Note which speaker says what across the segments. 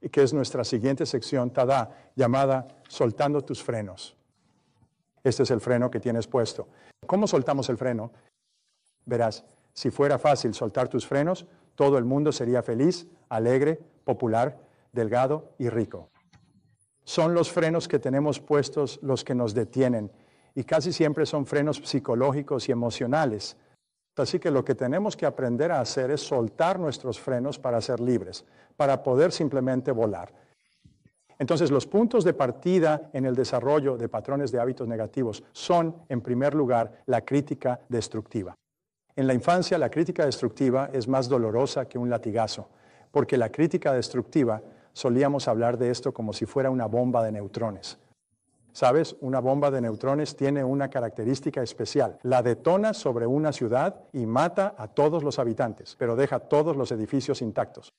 Speaker 1: y que es nuestra siguiente sección, Tada, llamada Soltando tus frenos. Este es el freno que tienes puesto. ¿Cómo soltamos el freno? Verás, si fuera fácil soltar tus frenos, todo el mundo sería feliz, alegre, popular, delgado y rico. Son los frenos que tenemos puestos los que nos detienen, y casi siempre son frenos psicológicos y emocionales. Así que lo que tenemos que aprender a hacer es soltar nuestros frenos para ser libres, para poder simplemente volar. Entonces, los puntos de partida en el desarrollo de patrones de hábitos negativos son, en primer lugar, la crítica destructiva. En la infancia, la crítica destructiva es más dolorosa que un latigazo, porque la crítica destructiva, solíamos hablar de esto como si fuera una bomba de neutrones. ¿Sabes? Una bomba de neutrones tiene una característica especial. La detona sobre una ciudad y mata a todos los habitantes, pero deja todos los edificios intactos.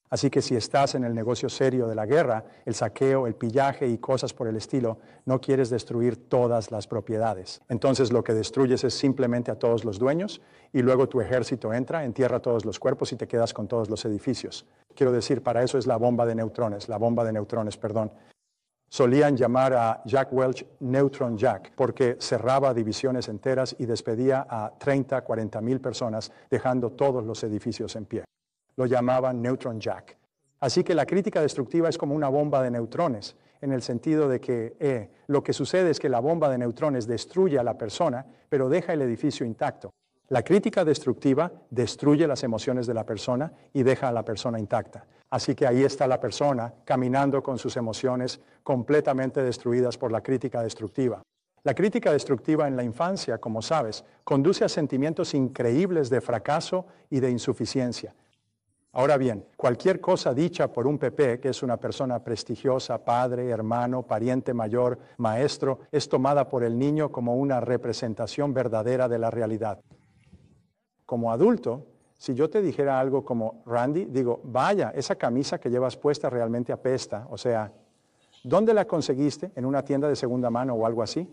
Speaker 1: Así que si estás en el negocio serio de la guerra, el saqueo, el pillaje y cosas por el estilo, no quieres destruir todas las propiedades. Entonces lo que destruyes es simplemente a todos los dueños y luego tu ejército entra, entierra todos los cuerpos y te quedas con todos los edificios. Quiero decir, para eso es la bomba de neutrones, perdón. Solían llamar a Jack Welch Neutron Jack porque cerraba divisiones enteras y despedía a 30, 40 mil personas, dejando todos los edificios en pie. Lo llamaban Neutron Jack. Así que la crítica destructiva es como una bomba de neutrones, en el sentido de que lo que sucede es que la bomba de neutrones destruye a la persona, pero deja el edificio intacto. La crítica destructiva destruye las emociones de la persona y deja a la persona intacta. Así que ahí está la persona caminando con sus emociones completamente destruidas por la crítica destructiva. La crítica destructiva en la infancia, como sabes, conduce a sentimientos increíbles de fracaso y de insuficiencia. Ahora bien, cualquier cosa dicha por un Pepe, que es una persona prestigiosa, padre, hermano, pariente mayor, maestro, es tomada por el niño como una representación verdadera de la realidad. Como adulto, si yo te dijera algo como, Randy, digo, vaya, esa camisa que llevas puesta realmente apesta. O sea, ¿dónde la conseguiste? ¿En una tienda de segunda mano o algo así?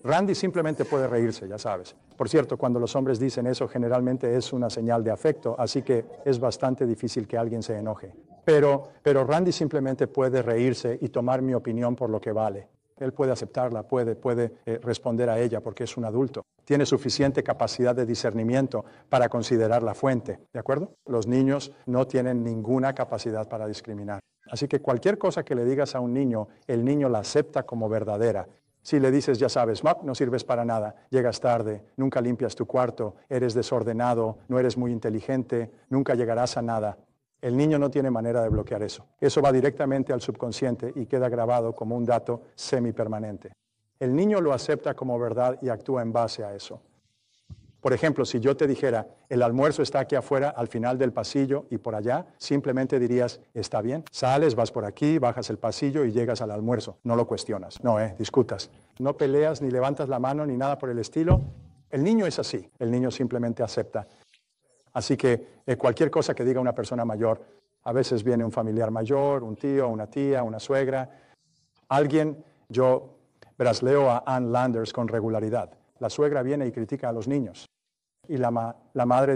Speaker 1: Randy simplemente puede reírse, ya sabes. Por cierto, cuando los hombres dicen eso, generalmente es una señal de afecto, así que es bastante difícil que alguien se enoje. Pero Randy simplemente puede reírse y tomar mi opinión por lo que vale. Él puede aceptarla, puede responder a ella porque es un adulto. Tiene suficiente capacidad de discernimiento para considerar la fuente, ¿de acuerdo? Los niños no tienen ninguna capacidad para discriminar. Así que cualquier cosa que le digas a un niño, el niño la acepta como verdadera. Si le dices, ya sabes, no sirves para nada, llegas tarde, nunca limpias tu cuarto, eres desordenado, no eres muy inteligente, nunca llegarás a nada. El niño no tiene manera de bloquear eso. Eso va directamente al subconsciente y queda grabado como un dato semipermanente. El niño lo acepta como verdad y actúa en base a eso. Por ejemplo, si yo te dijera, el almuerzo está aquí afuera, al final del pasillo y por allá, simplemente dirías, está bien. Sales, vas por aquí, bajas el pasillo y llegas al almuerzo. No lo cuestionas. No, discutas. No peleas, ni levantas la mano, ni nada por el estilo. El niño es así. El niño simplemente acepta. Así que cualquier cosa que diga una persona mayor, a veces viene un familiar mayor, un tío, una tía, una suegra, alguien, leo a Ann Landers con regularidad. La suegra viene y critica a los niños. Y la madre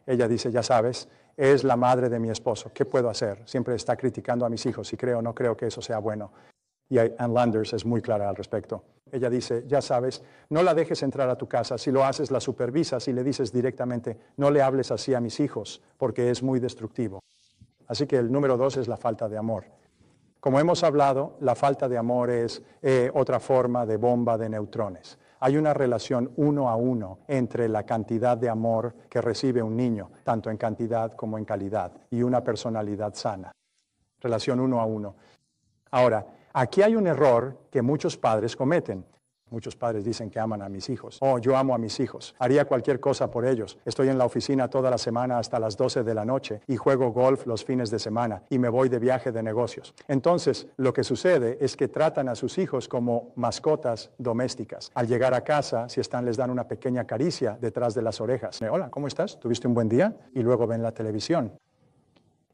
Speaker 1: ella dice, ya sabes, es la madre de mi esposo. ¿Qué puedo hacer? Siempre está criticando a mis hijos y creo o no creo que eso sea bueno. Y Ann Landers es muy clara al respecto. Ella dice, ya sabes, no la dejes entrar a tu casa. Si lo haces, la supervisas y le dices directamente, no le hables así a mis hijos, porque es muy destructivo. Así que el número 2 es la falta de amor. Como hemos hablado, la falta de amor es otra forma de bomba de neutrones. Hay una relación 1 a 1 entre la cantidad de amor que recibe un niño, tanto en cantidad como en calidad, y una personalidad sana. Relación 1 a 1. Ahora, aquí hay un error que muchos padres cometen. Muchos padres dicen que aman a mis hijos. Oh, yo amo a mis hijos. Haría cualquier cosa por ellos. Estoy en la oficina toda la semana hasta las 12 de la noche y juego golf los fines de semana y me voy de viaje de negocios. Entonces, lo que sucede es que tratan a sus hijos como mascotas domésticas. Al llegar a casa, si están, les dan una pequeña caricia detrás de las orejas. Hola, ¿cómo estás? ¿Tuviste un buen día? Y luego ven la televisión.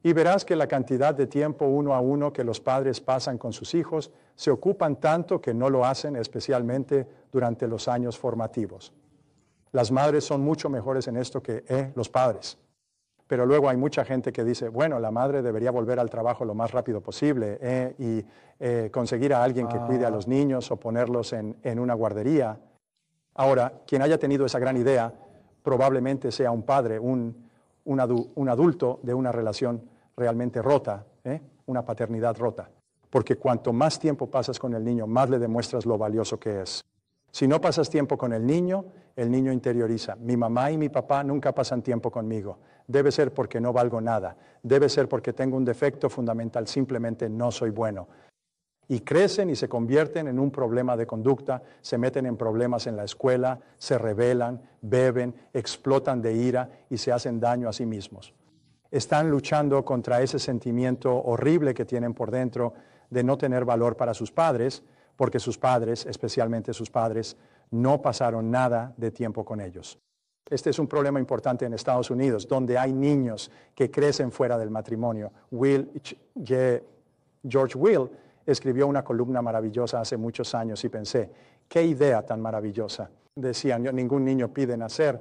Speaker 1: Y verás que la cantidad de tiempo 1 a 1 que los padres pasan con sus hijos se ocupan tanto que no lo hacen especialmente durante los años formativos. Las madres son mucho mejores en esto que los padres. Pero luego hay mucha gente que dice, bueno, la madre debería volver al trabajo lo más rápido posible y conseguir a alguien que cuide a los niños o ponerlos en una guardería. Ahora, quien haya tenido esa gran idea probablemente sea un padre, un adulto de una relación realmente rota, una paternidad rota. Porque cuanto más tiempo pasas con el niño, más le demuestras lo valioso que es. Si no pasas tiempo con el niño interioriza. Mi mamá y mi papá nunca pasan tiempo conmigo. Debe ser porque no valgo nada. Debe ser porque tengo un defecto fundamental, simplemente no soy bueno. Y crecen y se convierten en un problema de conducta, se meten en problemas en la escuela, se rebelan, beben, explotan de ira y se hacen daño a sí mismos. Están luchando contra ese sentimiento horrible que tienen por dentro de no tener valor para sus padres, porque sus padres, especialmente sus padres, no pasaron nada de tiempo con ellos. Este es un problema importante en Estados Unidos, donde hay niños que crecen fuera del matrimonio. George Will escribió una columna maravillosa hace muchos años y pensé, qué idea tan maravillosa. Decían, ningún niño pide nacer.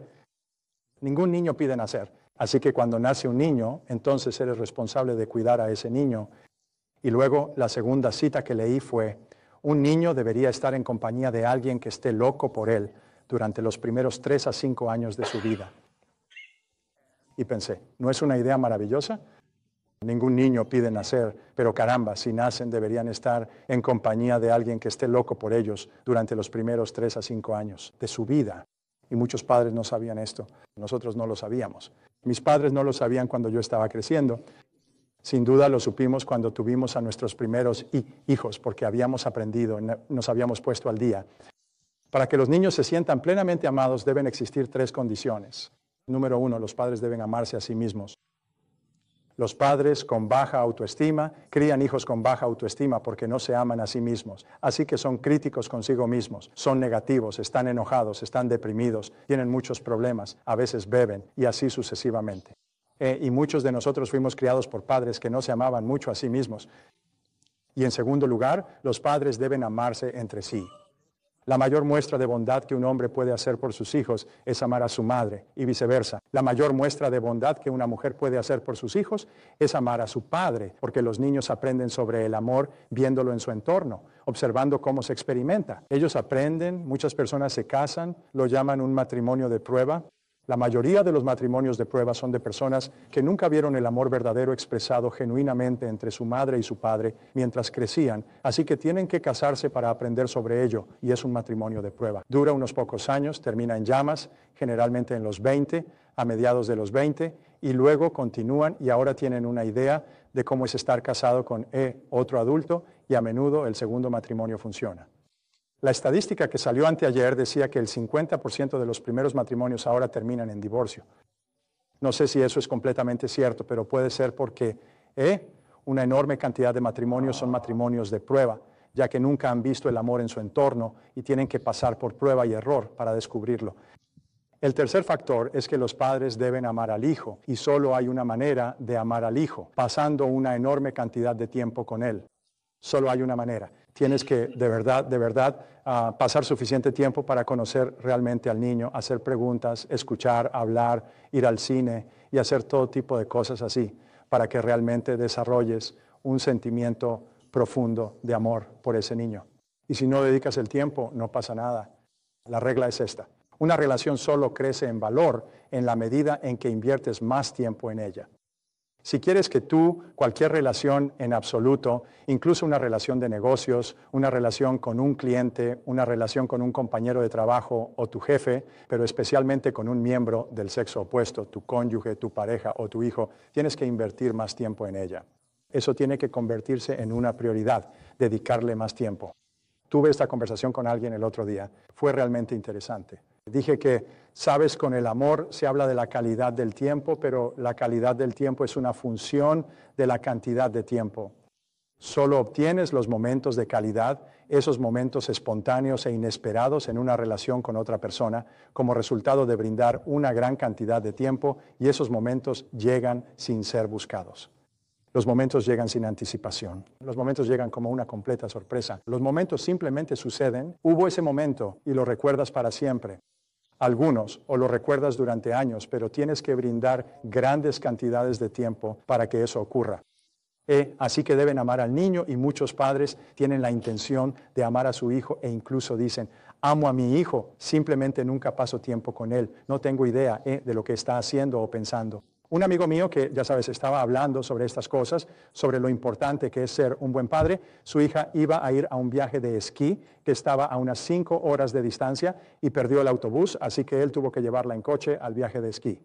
Speaker 1: Ningún niño pide nacer. Así que cuando nace un niño, entonces eres responsable de cuidar a ese niño. Y luego la segunda cita que leí fue, un niño debería estar en compañía de alguien que esté loco por él durante los primeros 3 a 5 años de su vida. Y pensé, ¿no es una idea maravillosa? Ningún niño pide nacer, pero caramba, si nacen deberían estar en compañía de alguien que esté loco por ellos durante los primeros 3 a 5 años de su vida. Y muchos padres no sabían esto, nosotros no lo sabíamos. Mis padres no lo sabían cuando yo estaba creciendo. Sin duda lo supimos cuando tuvimos a nuestros primeros hijos, porque habíamos aprendido, nos habíamos puesto al día. Para que los niños se sientan plenamente amados deben existir 3 condiciones. Número 1, los padres deben amarse a sí mismos. Los padres con baja autoestima crían hijos con baja autoestima porque no se aman a sí mismos. Así que son críticos consigo mismos, son negativos, están enojados, están deprimidos, tienen muchos problemas, a veces beben y así sucesivamente. Y muchos de nosotros fuimos criados por padres que no se amaban mucho a sí mismos. Y en segundo lugar, los padres deben amarse entre sí. La mayor muestra de bondad que un hombre puede hacer por sus hijos es amar a su madre y viceversa. La mayor muestra de bondad que una mujer puede hacer por sus hijos es amar a su padre, porque los niños aprenden sobre el amor viéndolo en su entorno, observando cómo se experimenta. Ellos aprenden, muchas personas se casan, lo llaman un matrimonio de prueba. La mayoría de los matrimonios de prueba son de personas que nunca vieron el amor verdadero expresado genuinamente entre su madre y su padre mientras crecían, así que tienen que casarse para aprender sobre ello, y es un matrimonio de prueba. Dura unos pocos años, termina en llamas, generalmente en los 20, a mediados de los 20, y luego continúan y ahora tienen una idea de cómo es estar casado con otro adulto, y a menudo el segundo matrimonio funciona. La estadística que salió anteayer decía que el 50% de los primeros matrimonios ahora terminan en divorcio. No sé si eso es completamente cierto, pero puede ser porque una enorme cantidad de matrimonios son matrimonios de prueba, ya que nunca han visto el amor en su entorno y tienen que pasar por prueba y error para descubrirlo. El tercer factor es que los padres deben amar al hijo, y solo hay una manera de amar al hijo, pasando una enorme cantidad de tiempo con él. Solo hay una manera. Tienes que de verdad, pasar suficiente tiempo para conocer realmente al niño, hacer preguntas, escuchar, hablar, ir al cine y hacer todo tipo de cosas así, para que realmente desarrolles un sentimiento profundo de amor por ese niño. Y si no dedicas el tiempo, no pasa nada. La regla es esta. Una relación solo crece en valor en la medida en que inviertes más tiempo en ella. Si quieres que cualquier relación en absoluto, incluso una relación de negocios, una relación con un cliente, una relación con un compañero de trabajo o tu jefe, pero especialmente con un miembro del sexo opuesto, tu cónyuge, tu pareja o tu hijo, tienes que invertir más tiempo en ella. Eso tiene que convertirse en una prioridad, dedicarle más tiempo. Tuve esta conversación con alguien el otro día. Fue realmente interesante. Dije que, sabes, con el amor se habla de la calidad del tiempo, pero la calidad del tiempo es una función de la cantidad de tiempo. Solo obtienes los momentos de calidad, esos momentos espontáneos e inesperados en una relación con otra persona, como resultado de brindar una gran cantidad de tiempo, y esos momentos llegan sin ser buscados. Los momentos llegan sin anticipación. Los momentos llegan como una completa sorpresa. Los momentos simplemente suceden. Hubo ese momento y lo recuerdas para siempre. algunos, o lo recuerdas durante años, pero tienes que brindar grandes cantidades de tiempo para que eso ocurra. Así que deben amar al niño, y muchos padres tienen la intención de amar a su hijo e incluso dicen, amo a mi hijo, simplemente nunca paso tiempo con él, no tengo idea de lo que está haciendo o pensando. Un amigo mío que, ya sabes, estaba hablando sobre estas cosas, sobre lo importante que es ser un buen padre. Su hija iba a ir a un viaje de esquí que estaba a unas 5 horas de distancia y perdió el autobús, así que él tuvo que llevarla en coche al viaje de esquí.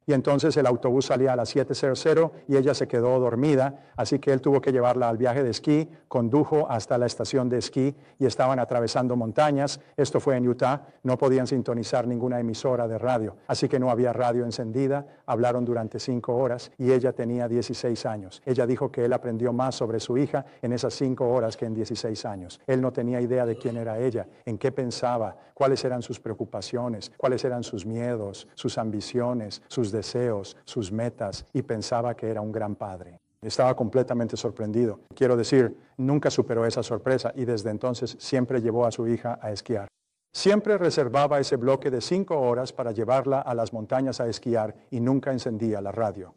Speaker 1: Y entonces el autobús salía a las 7:00 y ella se quedó dormida, así que él tuvo que llevarla al viaje de esquí, condujo hasta la estación de esquí y estaban atravesando montañas. Esto fue en Utah, no podían sintonizar ninguna emisora de radio, así que no había radio encendida. Hablaron durante 5 horas y ella tenía 16 años. Ella dijo que él aprendió más sobre su hija en esas 5 horas que en 16 años. Él no tenía idea de quién era ella, en qué pensaba, cuáles eran sus preocupaciones, cuáles eran sus miedos, sus ambiciones, sus deseos, sus metas, y pensaba que era un gran padre. Estaba completamente sorprendido. Quiero decir, nunca superó esa sorpresa y desde entonces siempre llevó a su hija a esquiar. Siempre reservaba ese bloque de 5 horas para llevarla a las montañas a esquiar y nunca encendía la radio.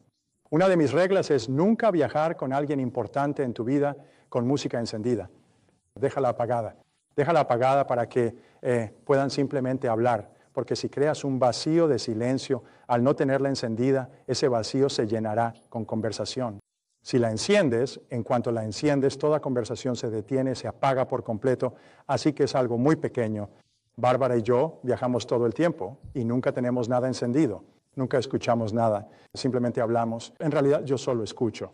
Speaker 1: Una de mis reglas es nunca viajar con alguien importante en tu vida con música encendida. Déjala apagada. Déjala apagada para que puedan simplemente hablar. Porque si creas un vacío de silencio, al no tenerla encendida, ese vacío se llenará con conversación. Si la enciendes, en cuanto la enciendes, toda conversación se detiene, se apaga por completo, así que es algo muy pequeño. Bárbara y yo viajamos todo el tiempo y nunca tenemos nada encendido, nunca escuchamos nada, simplemente hablamos. En realidad yo solo escucho.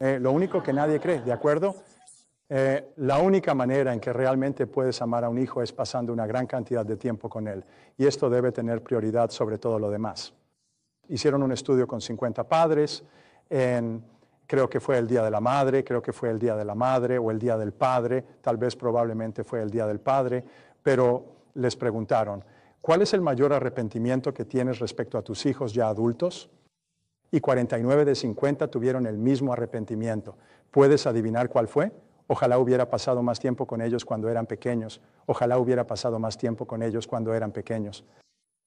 Speaker 1: Lo único que nadie cree, ¿de acuerdo? La única manera en que realmente puedes amar a un hijo es pasando una gran cantidad de tiempo con él. Y esto debe tener prioridad sobre todo lo demás. Hicieron un estudio con 50 padres, creo que fue el Día de la Madre, creo que fue el Día de la Madre o el Día del Padre, tal vez probablemente fue el Día del Padre, pero les preguntaron, ¿cuál es el mayor arrepentimiento que tienes respecto a tus hijos ya adultos? Y 49 de 50 tuvieron el mismo arrepentimiento. ¿Puedes adivinar cuál fue? Ojalá hubiera pasado más tiempo con ellos cuando eran pequeños. Ojalá hubiera pasado más tiempo con ellos cuando eran pequeños.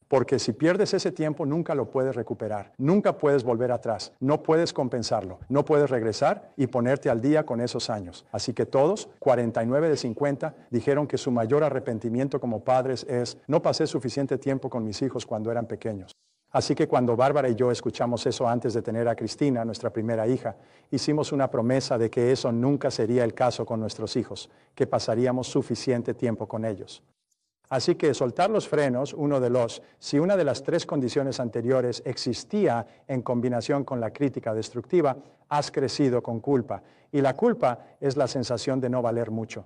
Speaker 1: Porque si pierdes ese tiempo, nunca lo puedes recuperar. Nunca puedes volver atrás. No puedes compensarlo. No puedes regresar y ponerte al día con esos años. Así que todos, 49 de 50, dijeron que su mayor arrepentimiento como padres es: no pasé suficiente tiempo con mis hijos cuando eran pequeños. Así que cuando Bárbara y yo escuchamos eso antes de tener a Cristina, nuestra primera hija, hicimos una promesa de que eso nunca sería el caso con nuestros hijos, que pasaríamos suficiente tiempo con ellos. Así que soltar los frenos, si una de las 3 condiciones anteriores existía en combinación con la crítica destructiva, has crecido con culpa. Y la culpa es la sensación de no valer mucho.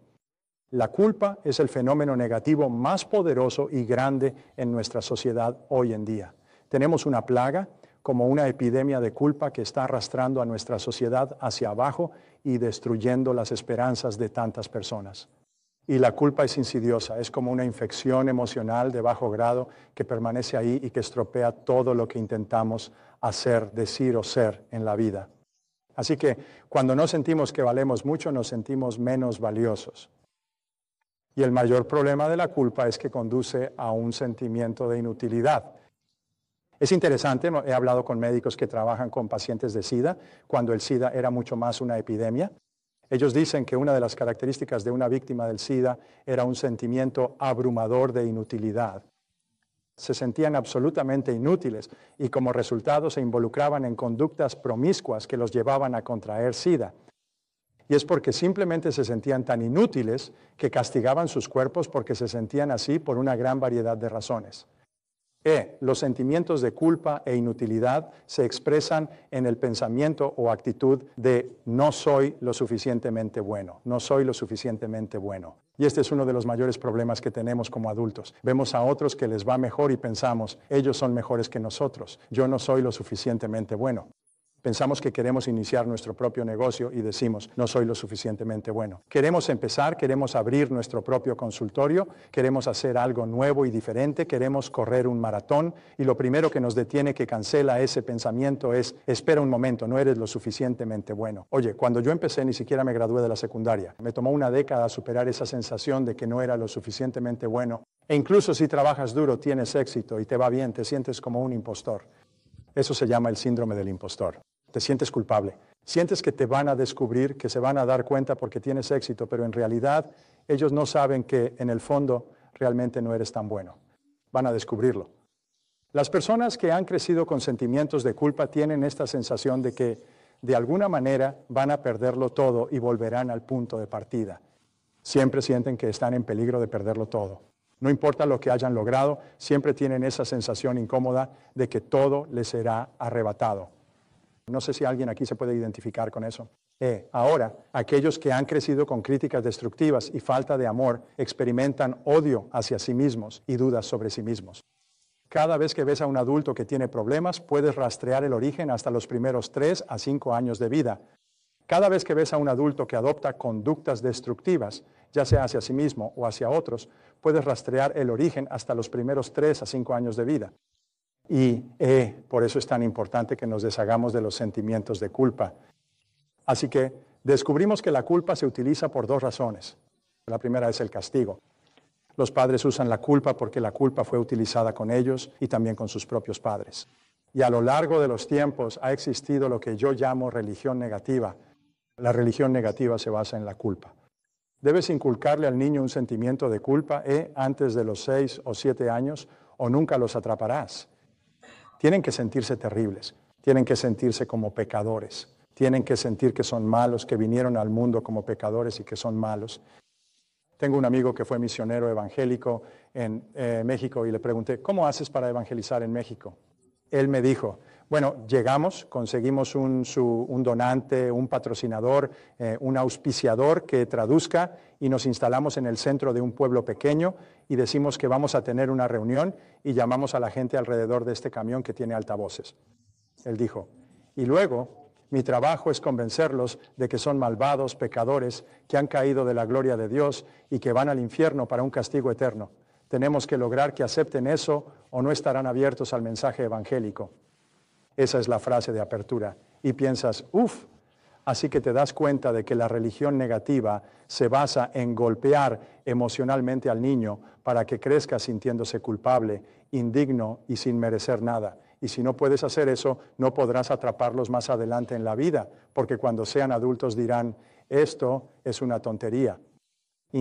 Speaker 1: La culpa es el fenómeno negativo más poderoso y grande en nuestra sociedad hoy en día. Tenemos una plaga, como una epidemia de culpa que está arrastrando a nuestra sociedad hacia abajo y destruyendo las esperanzas de tantas personas. Y la culpa es insidiosa, es como una infección emocional de bajo grado que permanece ahí y que estropea todo lo que intentamos hacer, decir o ser en la vida. Así que cuando no sentimos que valemos mucho, nos sentimos menos valiosos. Y el mayor problema de la culpa es que conduce a un sentimiento de inutilidad. Es interesante, he hablado con médicos que trabajan con pacientes de SIDA, cuando el SIDA era mucho más una epidemia. Ellos dicen que una de las características de una víctima del SIDA era un sentimiento abrumador de inutilidad. Se sentían absolutamente inútiles y como resultado se involucraban en conductas promiscuas que los llevaban a contraer SIDA. Y es porque simplemente se sentían tan inútiles que castigaban sus cuerpos porque se sentían así por una gran variedad de razones. Los sentimientos de culpa e inutilidad se expresan en el pensamiento o actitud de no soy lo suficientemente bueno, no soy lo suficientemente bueno. Y este es uno de los mayores problemas que tenemos como adultos. Vemos a otros que les va mejor y pensamos, ellos son mejores que nosotros, yo no soy lo suficientemente bueno. Pensamos que queremos iniciar nuestro propio negocio y decimos, no soy lo suficientemente bueno. Queremos empezar, queremos abrir nuestro propio consultorio, queremos hacer algo nuevo y diferente, queremos correr un maratón y lo primero que nos detiene, que cancela ese pensamiento es, espera un momento, no eres lo suficientemente bueno. Oye, cuando yo empecé ni siquiera me gradué de la secundaria. Me tomó una década superar esa sensación de que no era lo suficientemente bueno. E incluso si trabajas duro, tienes éxito y te va bien, te sientes como un impostor. Eso se llama el síndrome del impostor. Te sientes culpable. Sientes que te van a descubrir, que se van a dar cuenta porque tienes éxito, pero en realidad ellos no saben que en el fondo realmente no eres tan bueno. Van a descubrirlo. Las personas que han crecido con sentimientos de culpa tienen esta sensación de que de alguna manera van a perderlo todo y volverán al punto de partida. Siempre sienten que están en peligro de perderlo todo. No importa lo que hayan logrado, siempre tienen esa sensación incómoda de que todo les será arrebatado. No sé si alguien aquí se puede identificar con eso. Ahora, aquellos que han crecido con críticas destructivas y falta de amor experimentan odio hacia sí mismos y dudas sobre sí mismos. Cada vez que ves a un adulto que tiene problemas, puedes rastrear el origen hasta los primeros 3 a 5 años de vida. Cada vez que ves a un adulto que adopta conductas destructivas, ya sea hacia sí mismo o hacia otros, puedes rastrear el origen hasta los primeros 3 a 5 años de vida. Y por eso es tan importante que nos deshagamos de los sentimientos de culpa. Así que descubrimos que la culpa se utiliza por 2 razones. La primera es el castigo. Los padres usan la culpa porque la culpa fue utilizada con ellos y también con sus propios padres. Y a lo largo de los tiempos ha existido lo que yo llamo religión negativa. La religión negativa se basa en la culpa. Debes inculcarle al niño un sentimiento de culpa antes de los 6 o 7 años o nunca los atraparás. Tienen que sentirse terribles, tienen que sentirse como pecadores, tienen que sentir que son malos, que vinieron al mundo como pecadores y que son malos. Tengo un amigo que fue misionero evangélico en México y le pregunté, ¿cómo haces para evangelizar en México? Él me dijo, bueno, llegamos, conseguimos un donante, un patrocinador, un auspiciador que traduzca y nos instalamos en el centro de un pueblo pequeño y decimos que vamos a tener una reunión y llamamos a la gente alrededor de este camión que tiene altavoces. Él dijo, y luego mi trabajo es convencerlos de que son malvados, pecadores, que han caído de la gloria de Dios y que van al infierno para un castigo eterno. Tenemos que lograr que acepten eso o no estarán abiertos al mensaje evangélico. Esa es la frase de apertura. Y piensas, así que te das cuenta de que la religión negativa se basa en golpear emocionalmente al niño para que crezca sintiéndose culpable, indigno y sin merecer nada. Y si no puedes hacer eso, no podrás atraparlos más adelante en la vida, porque cuando sean adultos dirán, esto es una tontería. Yo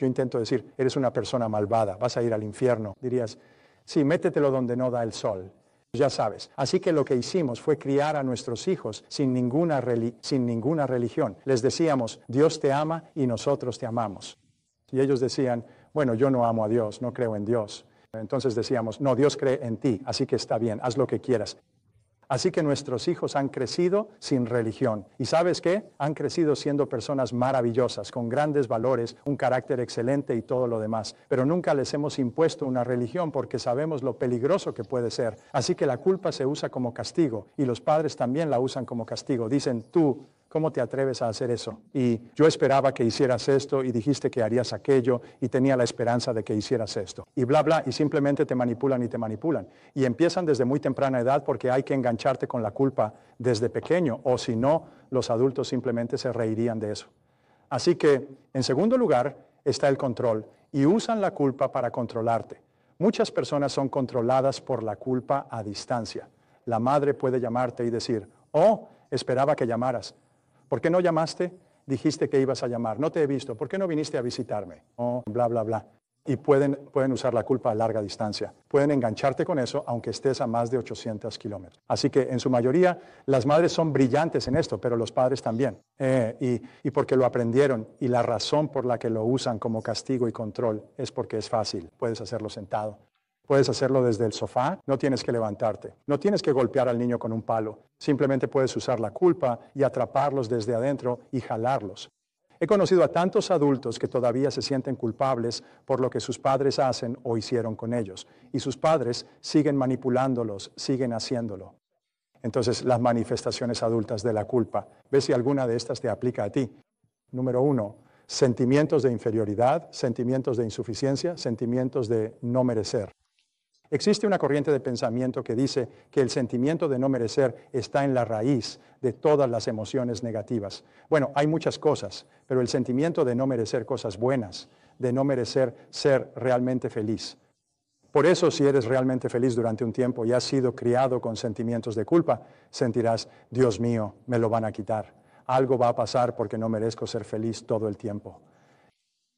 Speaker 1: intento decir, eres una persona malvada, vas a ir al infierno. Dirías, sí, métetelo donde no da el sol. Ya sabes. Así que lo que hicimos fue criar a nuestros hijos sin ninguna religión. Les decíamos, Dios te ama y nosotros te amamos. Y ellos decían, bueno, yo no amo a Dios, no creo en Dios. Entonces decíamos, no, Dios cree en ti, así que está bien, haz lo que quieras. Así que nuestros hijos han crecido sin religión. ¿Y sabes qué? Han crecido siendo personas maravillosas, con grandes valores, un carácter excelente y todo lo demás. Pero nunca les hemos impuesto una religión porque sabemos lo peligroso que puede ser. Así que la culpa se usa como castigo y los padres también la usan como castigo. Dicen, tú, ¿cómo te atreves a hacer eso? Y yo esperaba que hicieras esto y dijiste que harías aquello y tenía la esperanza de que hicieras esto. Y bla, bla, y simplemente te manipulan y te manipulan. Y empiezan desde muy temprana edad porque hay que engancharte con la culpa desde pequeño, o si no, los adultos simplemente se reirían de eso. Así que, en segundo lugar, está el control y usan la culpa para controlarte. Muchas personas son controladas por la culpa a distancia. La madre puede llamarte y decir, esperaba que llamaras. ¿Por qué no llamaste? Dijiste que ibas a llamar. No te he visto. ¿Por qué no viniste a visitarme? Bla, bla, bla. Y pueden usar la culpa a larga distancia. Pueden engancharte con eso aunque estés a más de 800 kilómetros. Así que en su mayoría las madres son brillantes en esto, pero los padres también. Y porque lo aprendieron. Y la razón por la que lo usan como castigo y control es porque es fácil. Puedes hacerlo sentado. Puedes hacerlo desde el sofá, no tienes que levantarte. No tienes que golpear al niño con un palo. Simplemente puedes usar la culpa y atraparlos desde adentro y jalarlos. He conocido a tantos adultos que todavía se sienten culpables por lo que sus padres hacen o hicieron con ellos. Y sus padres siguen manipulándolos, siguen haciéndolo. Entonces, las manifestaciones adultas de la culpa. Ve si alguna de estas te aplica a ti. Número 1, sentimientos de inferioridad, sentimientos de insuficiencia, sentimientos de no merecer. Existe una corriente de pensamiento que dice que el sentimiento de no merecer está en la raíz de todas las emociones negativas. Bueno, hay muchas cosas, pero el sentimiento de no merecer cosas buenas, de no merecer ser realmente feliz. Por eso, si eres realmente feliz durante un tiempo y has sido criado con sentimientos de culpa, sentirás, Dios mío, me lo van a quitar. Algo va a pasar porque no merezco ser feliz todo el tiempo.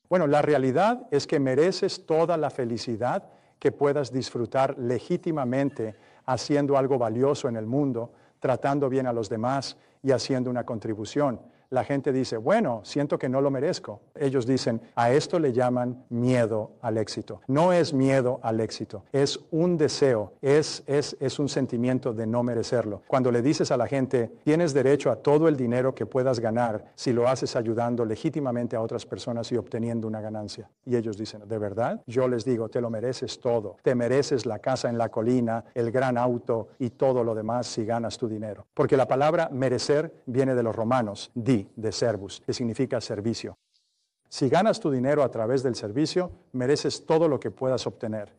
Speaker 1: Bueno, la realidad es que mereces toda la felicidad que puedas disfrutar legítimamente haciendo algo valioso en el mundo, tratando bien a los demás y haciendo una contribución. La gente dice, bueno, siento que no lo merezco. Ellos dicen, a esto le llaman miedo al éxito. No es miedo al éxito, es un deseo, es un sentimiento de no merecerlo. Cuando le dices a la gente, tienes derecho a todo el dinero que puedas ganar si lo haces ayudando legítimamente a otras personas y obteniendo una ganancia. Y ellos dicen, ¿de verdad? Yo les digo, te lo mereces todo. Te mereces la casa en la colina, el gran auto y todo lo demás si ganas tu dinero. Porque la palabra merecer viene de los romanos, de servus, que significa servicio. Si ganas tu dinero a través del servicio, mereces todo lo que puedas obtener.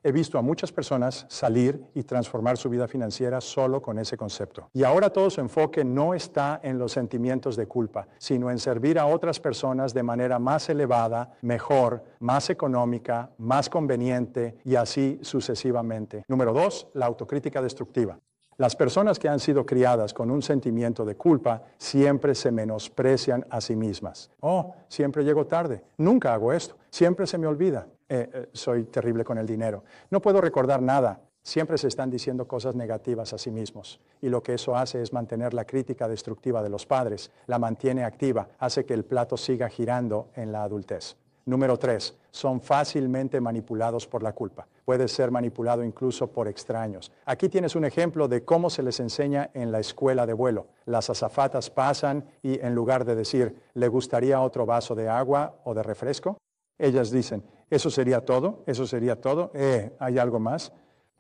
Speaker 1: He visto a muchas personas salir y transformar su vida financiera solo con ese concepto. Y ahora todo su enfoque no está en los sentimientos de culpa, sino en servir a otras personas de manera más elevada, mejor, más económica, más conveniente y así sucesivamente. Número 2, la autocrítica destructiva. Las personas que han sido criadas con un sentimiento de culpa siempre se menosprecian a sí mismas. Oh, siempre llego tarde, nunca hago esto, siempre se me olvida, soy terrible con el dinero, no puedo recordar nada. Siempre se están diciendo cosas negativas a sí mismos y lo que eso hace es mantener la crítica destructiva de los padres, la mantiene activa, hace que el plato siga girando en la adultez. Número 3, son fácilmente manipulados por la culpa. Puede ser manipulado incluso por extraños. Aquí tienes un ejemplo de cómo se les enseña en la escuela de vuelo. Las azafatas pasan y en lugar de decir, ¿le gustaría otro vaso de agua o de refresco? Ellas dicen, ¿eso sería todo? ¿Eso sería todo? ¿Hay algo más?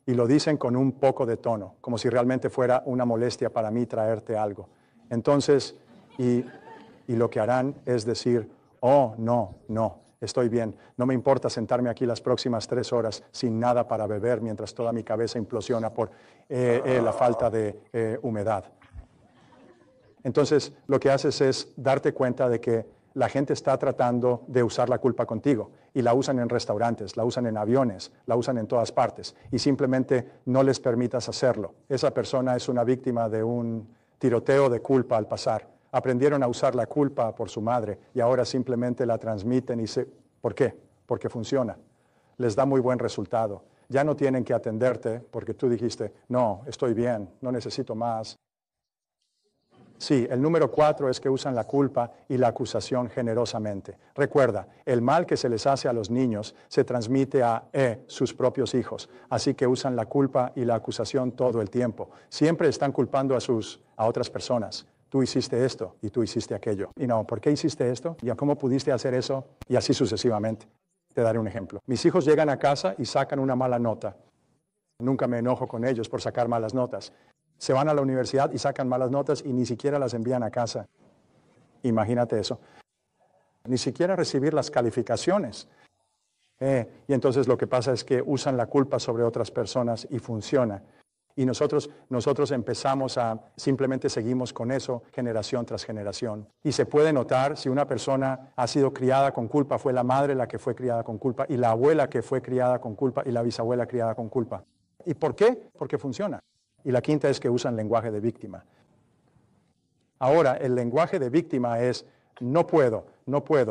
Speaker 1: Y lo dicen con un poco de tono, como si realmente fuera una molestia para mí traerte algo. Entonces, y lo que harán es decir, oh, no. Estoy bien, no me importa sentarme aquí las próximas 3 horas sin nada para beber mientras toda mi cabeza implosiona por la falta de humedad. Entonces, lo que haces es darte cuenta de que la gente está tratando de usar la culpa contigo y la usan en restaurantes, la usan en aviones, la usan en todas partes y simplemente no les permitas hacerlo. Esa persona es una víctima de un tiroteo de culpa al pasar. Aprendieron a usar la culpa por su madre y ahora simplemente la transmiten y ¿por qué? Porque funciona. Les da muy buen resultado. Ya no tienen que atenderte porque tú dijiste, no, estoy bien, no necesito más. Sí, el número 4 es que usan la culpa y la acusación generosamente. Recuerda, el mal que se les hace a los niños se transmite a sus propios hijos. Así que usan la culpa y la acusación todo el tiempo. Siempre están culpando a otras personas. Tú hiciste esto y tú hiciste aquello. Y no, ¿por qué hiciste esto? ¿Y cómo pudiste hacer eso? Y así sucesivamente. Te daré un ejemplo. Mis hijos llegan a casa y sacan una mala nota. Nunca me enojo con ellos por sacar malas notas. Se van a la universidad y sacan malas notas y ni siquiera las envían a casa. Imagínate eso. Ni siquiera recibir las calificaciones. Y entonces lo que pasa es que usan la culpa sobre otras personas y funciona. Y nosotros empezamos simplemente seguimos con eso generación tras generación. Y se puede notar si una persona ha sido criada con culpa, fue la madre la que fue criada con culpa, y la abuela que fue criada con culpa, y la bisabuela criada con culpa. ¿Y por qué? Porque funciona. Y la quinta es que usan lenguaje de víctima. Ahora, el lenguaje de víctima es, no puedo,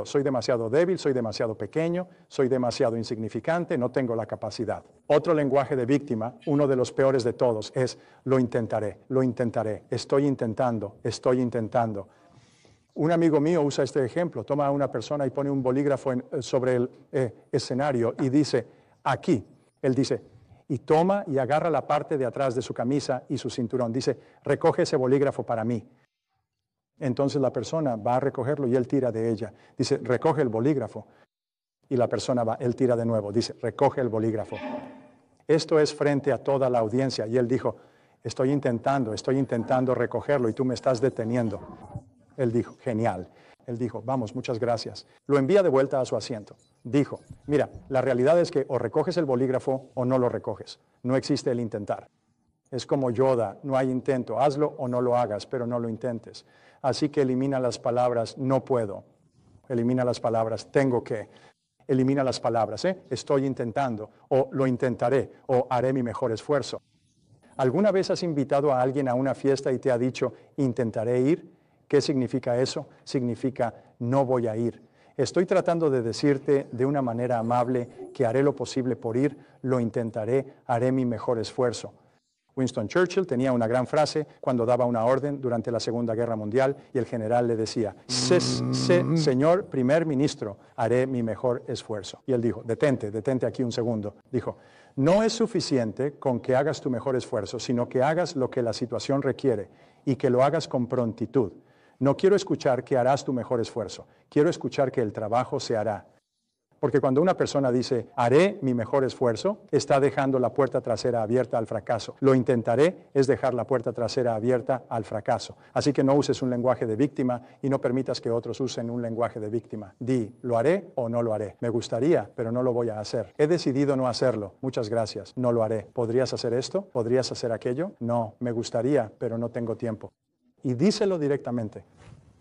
Speaker 1: soy demasiado débil, soy demasiado pequeño, soy demasiado insignificante, no tengo la capacidad. Otro lenguaje de víctima, uno de los peores de todos, es lo intentaré, estoy intentando. Un amigo mío usa este ejemplo, toma a una persona y pone un bolígrafo sobre el escenario y dice, aquí, él dice, y toma y agarra la parte de atrás de su camisa y su cinturón, dice, recoge ese bolígrafo para mí. Entonces la persona va a recogerlo y él tira de ella. Dice, recoge el bolígrafo. Y la persona va, él tira de nuevo. Dice, recoge el bolígrafo. Esto es frente a toda la audiencia. Y él dijo, estoy intentando recogerlo y tú me estás deteniendo. Él dijo, genial. Él dijo, vamos, muchas gracias. Lo envía de vuelta a su asiento. Dijo, mira, la realidad es que o recoges el bolígrafo o no lo recoges. No existe el intentar. Es como Yoda, no hay intento. Hazlo o no lo hagas, pero no lo intentes. Así que elimina las palabras no puedo. Elimina las palabras tengo que. Elimina las palabras estoy intentando, o lo intentaré, o haré mi mejor esfuerzo. ¿Alguna vez has invitado a alguien a una fiesta y te ha dicho intentaré ir? ¿Qué significa eso? Significa no voy a ir. Estoy tratando de decirte de una manera amable que haré lo posible por ir, lo intentaré, haré mi mejor esfuerzo. Winston Churchill tenía una gran frase cuando daba una orden durante la Segunda Guerra Mundial y el general le decía, señor primer ministro, haré mi mejor esfuerzo. Y él dijo, detente aquí un segundo. Dijo, no es suficiente con que hagas tu mejor esfuerzo, sino que hagas lo que la situación requiere y que lo hagas con prontitud. No quiero escuchar que harás tu mejor esfuerzo, quiero escuchar que el trabajo se hará. Porque cuando una persona dice, haré mi mejor esfuerzo, está dejando la puerta trasera abierta al fracaso. Lo intentaré es dejar la puerta trasera abierta al fracaso. Así que no uses un lenguaje de víctima y no permitas que otros usen un lenguaje de víctima. Di, ¿lo haré o no lo haré? Me gustaría, pero no lo voy a hacer. He decidido no hacerlo. Muchas gracias. No lo haré. ¿Podrías hacer esto? ¿Podrías hacer aquello? No, me gustaría, pero no tengo tiempo. Y díselo directamente.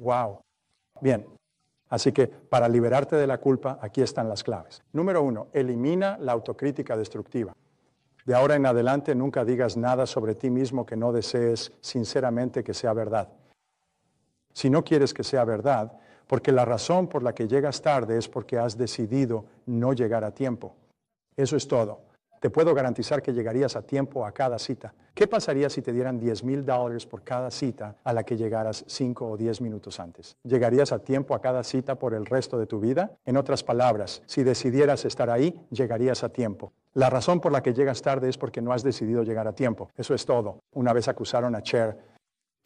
Speaker 1: Wow. Bien. Así que para liberarte de la culpa, aquí están las claves. Número 1, elimina la autocrítica destructiva. De ahora en adelante nunca digas nada sobre ti mismo que no desees sinceramente que sea verdad. Si no quieres que sea verdad, porque la razón por la que llegas tarde es porque has decidido no llegar a tiempo. Eso es todo. Te puedo garantizar que llegarías a tiempo a cada cita. ¿Qué pasaría si te dieran $10,000 por cada cita a la que llegaras 5 o 10 minutos antes? ¿Llegarías a tiempo a cada cita por el resto de tu vida? En otras palabras, si decidieras estar ahí, llegarías a tiempo. La razón por la que llegas tarde es porque no has decidido llegar a tiempo. Eso es todo. Una vez acusaron a Cher.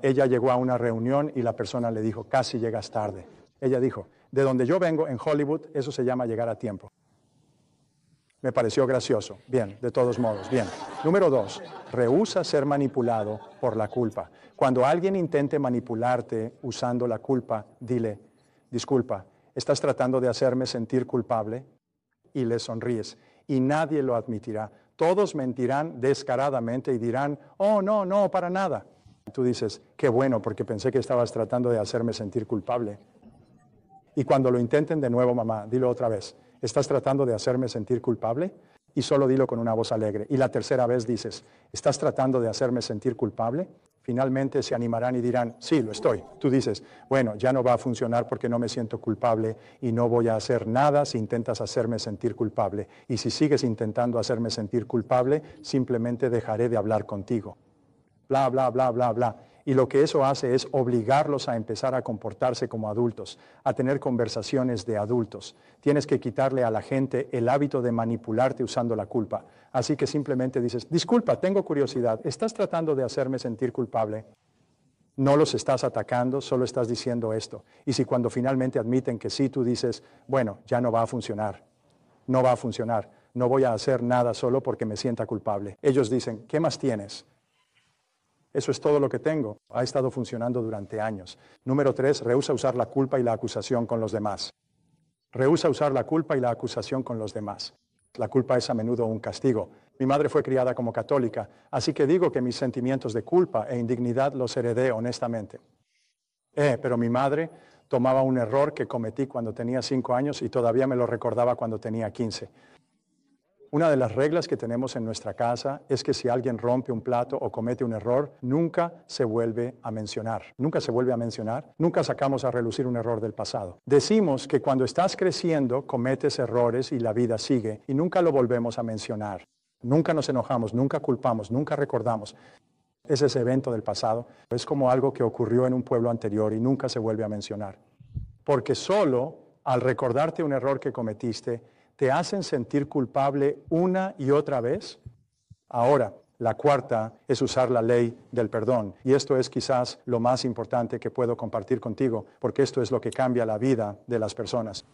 Speaker 1: Ella llegó a una reunión y la persona le dijo, casi llegas tarde. Ella dijo, de donde yo vengo, en Hollywood, eso se llama llegar a tiempo. Me pareció gracioso. Bien, de todos modos, bien. Número 2, rehúsa ser manipulado por la culpa. Cuando alguien intente manipularte usando la culpa, dile, disculpa, ¿estás tratando de hacerme sentir culpable? Y le sonríes. Y nadie lo admitirá. Todos mentirán descaradamente y dirán, oh, no, para nada. Tú dices, qué bueno, porque pensé que estabas tratando de hacerme sentir culpable. Y cuando lo intenten de nuevo, mamá, dilo otra vez. ¿Estás tratando de hacerme sentir culpable? Y solo dilo con una voz alegre. Y la tercera vez dices, ¿estás tratando de hacerme sentir culpable? Finalmente se animarán y dirán, sí, lo estoy. Tú dices, bueno, ya no va a funcionar porque no me siento culpable y no voy a hacer nada si intentas hacerme sentir culpable. Y si sigues intentando hacerme sentir culpable, simplemente dejaré de hablar contigo. Bla, bla, bla, bla, bla. Y lo que eso hace es obligarlos a empezar a comportarse como adultos, a tener conversaciones de adultos. Tienes que quitarle a la gente el hábito de manipularte usando la culpa. Así que simplemente dices, disculpa, tengo curiosidad, ¿estás tratando de hacerme sentir culpable? No los estás atacando, solo estás diciendo esto. Y si cuando finalmente admiten que sí, tú dices, bueno, ya no va a funcionar, no va a funcionar, no voy a hacer nada solo porque me sienta culpable. Ellos dicen, ¿qué más tienes? Eso es todo lo que tengo. Ha estado funcionando durante años. Número 3, rehúsa usar la culpa y la acusación con los demás. Rehúsa usar la culpa y la acusación con los demás. La culpa es a menudo un castigo. Mi madre fue criada como católica, así que digo que mis sentimientos de culpa e indignidad los heredé honestamente. Pero mi madre tomaba un error que cometí cuando tenía 5 años y todavía me lo recordaba cuando tenía 15. Una de las reglas que tenemos en nuestra casa es que si alguien rompe un plato o comete un error, nunca se vuelve a mencionar. Nunca se vuelve a mencionar, nunca sacamos a relucir un error del pasado. Decimos que cuando estás creciendo cometes errores y la vida sigue y nunca lo volvemos a mencionar. Nunca nos enojamos, nunca culpamos, nunca recordamos. Es ese evento del pasado. Es como algo que ocurrió en un pueblo anterior y nunca se vuelve a mencionar. Porque solo al recordarte un error que cometiste, te hacen sentir culpable una y otra vez. Ahora, la cuarta es usar la ley del perdón. Y esto es quizás lo más importante que puedo compartir contigo, porque esto es lo que cambia la vida de las personas.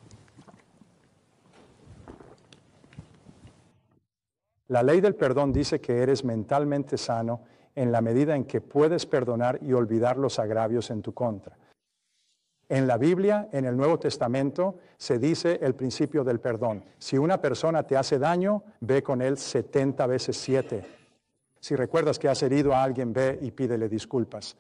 Speaker 1: La ley del perdón dice que eres mentalmente sano en la medida en que puedes perdonar y olvidar los agravios en tu contra. En la Biblia, en el Nuevo Testamento, se dice el principio del perdón. Si una persona te hace daño, ve con él 70 veces 7. Si recuerdas que has herido a alguien, ve y pídele disculpas.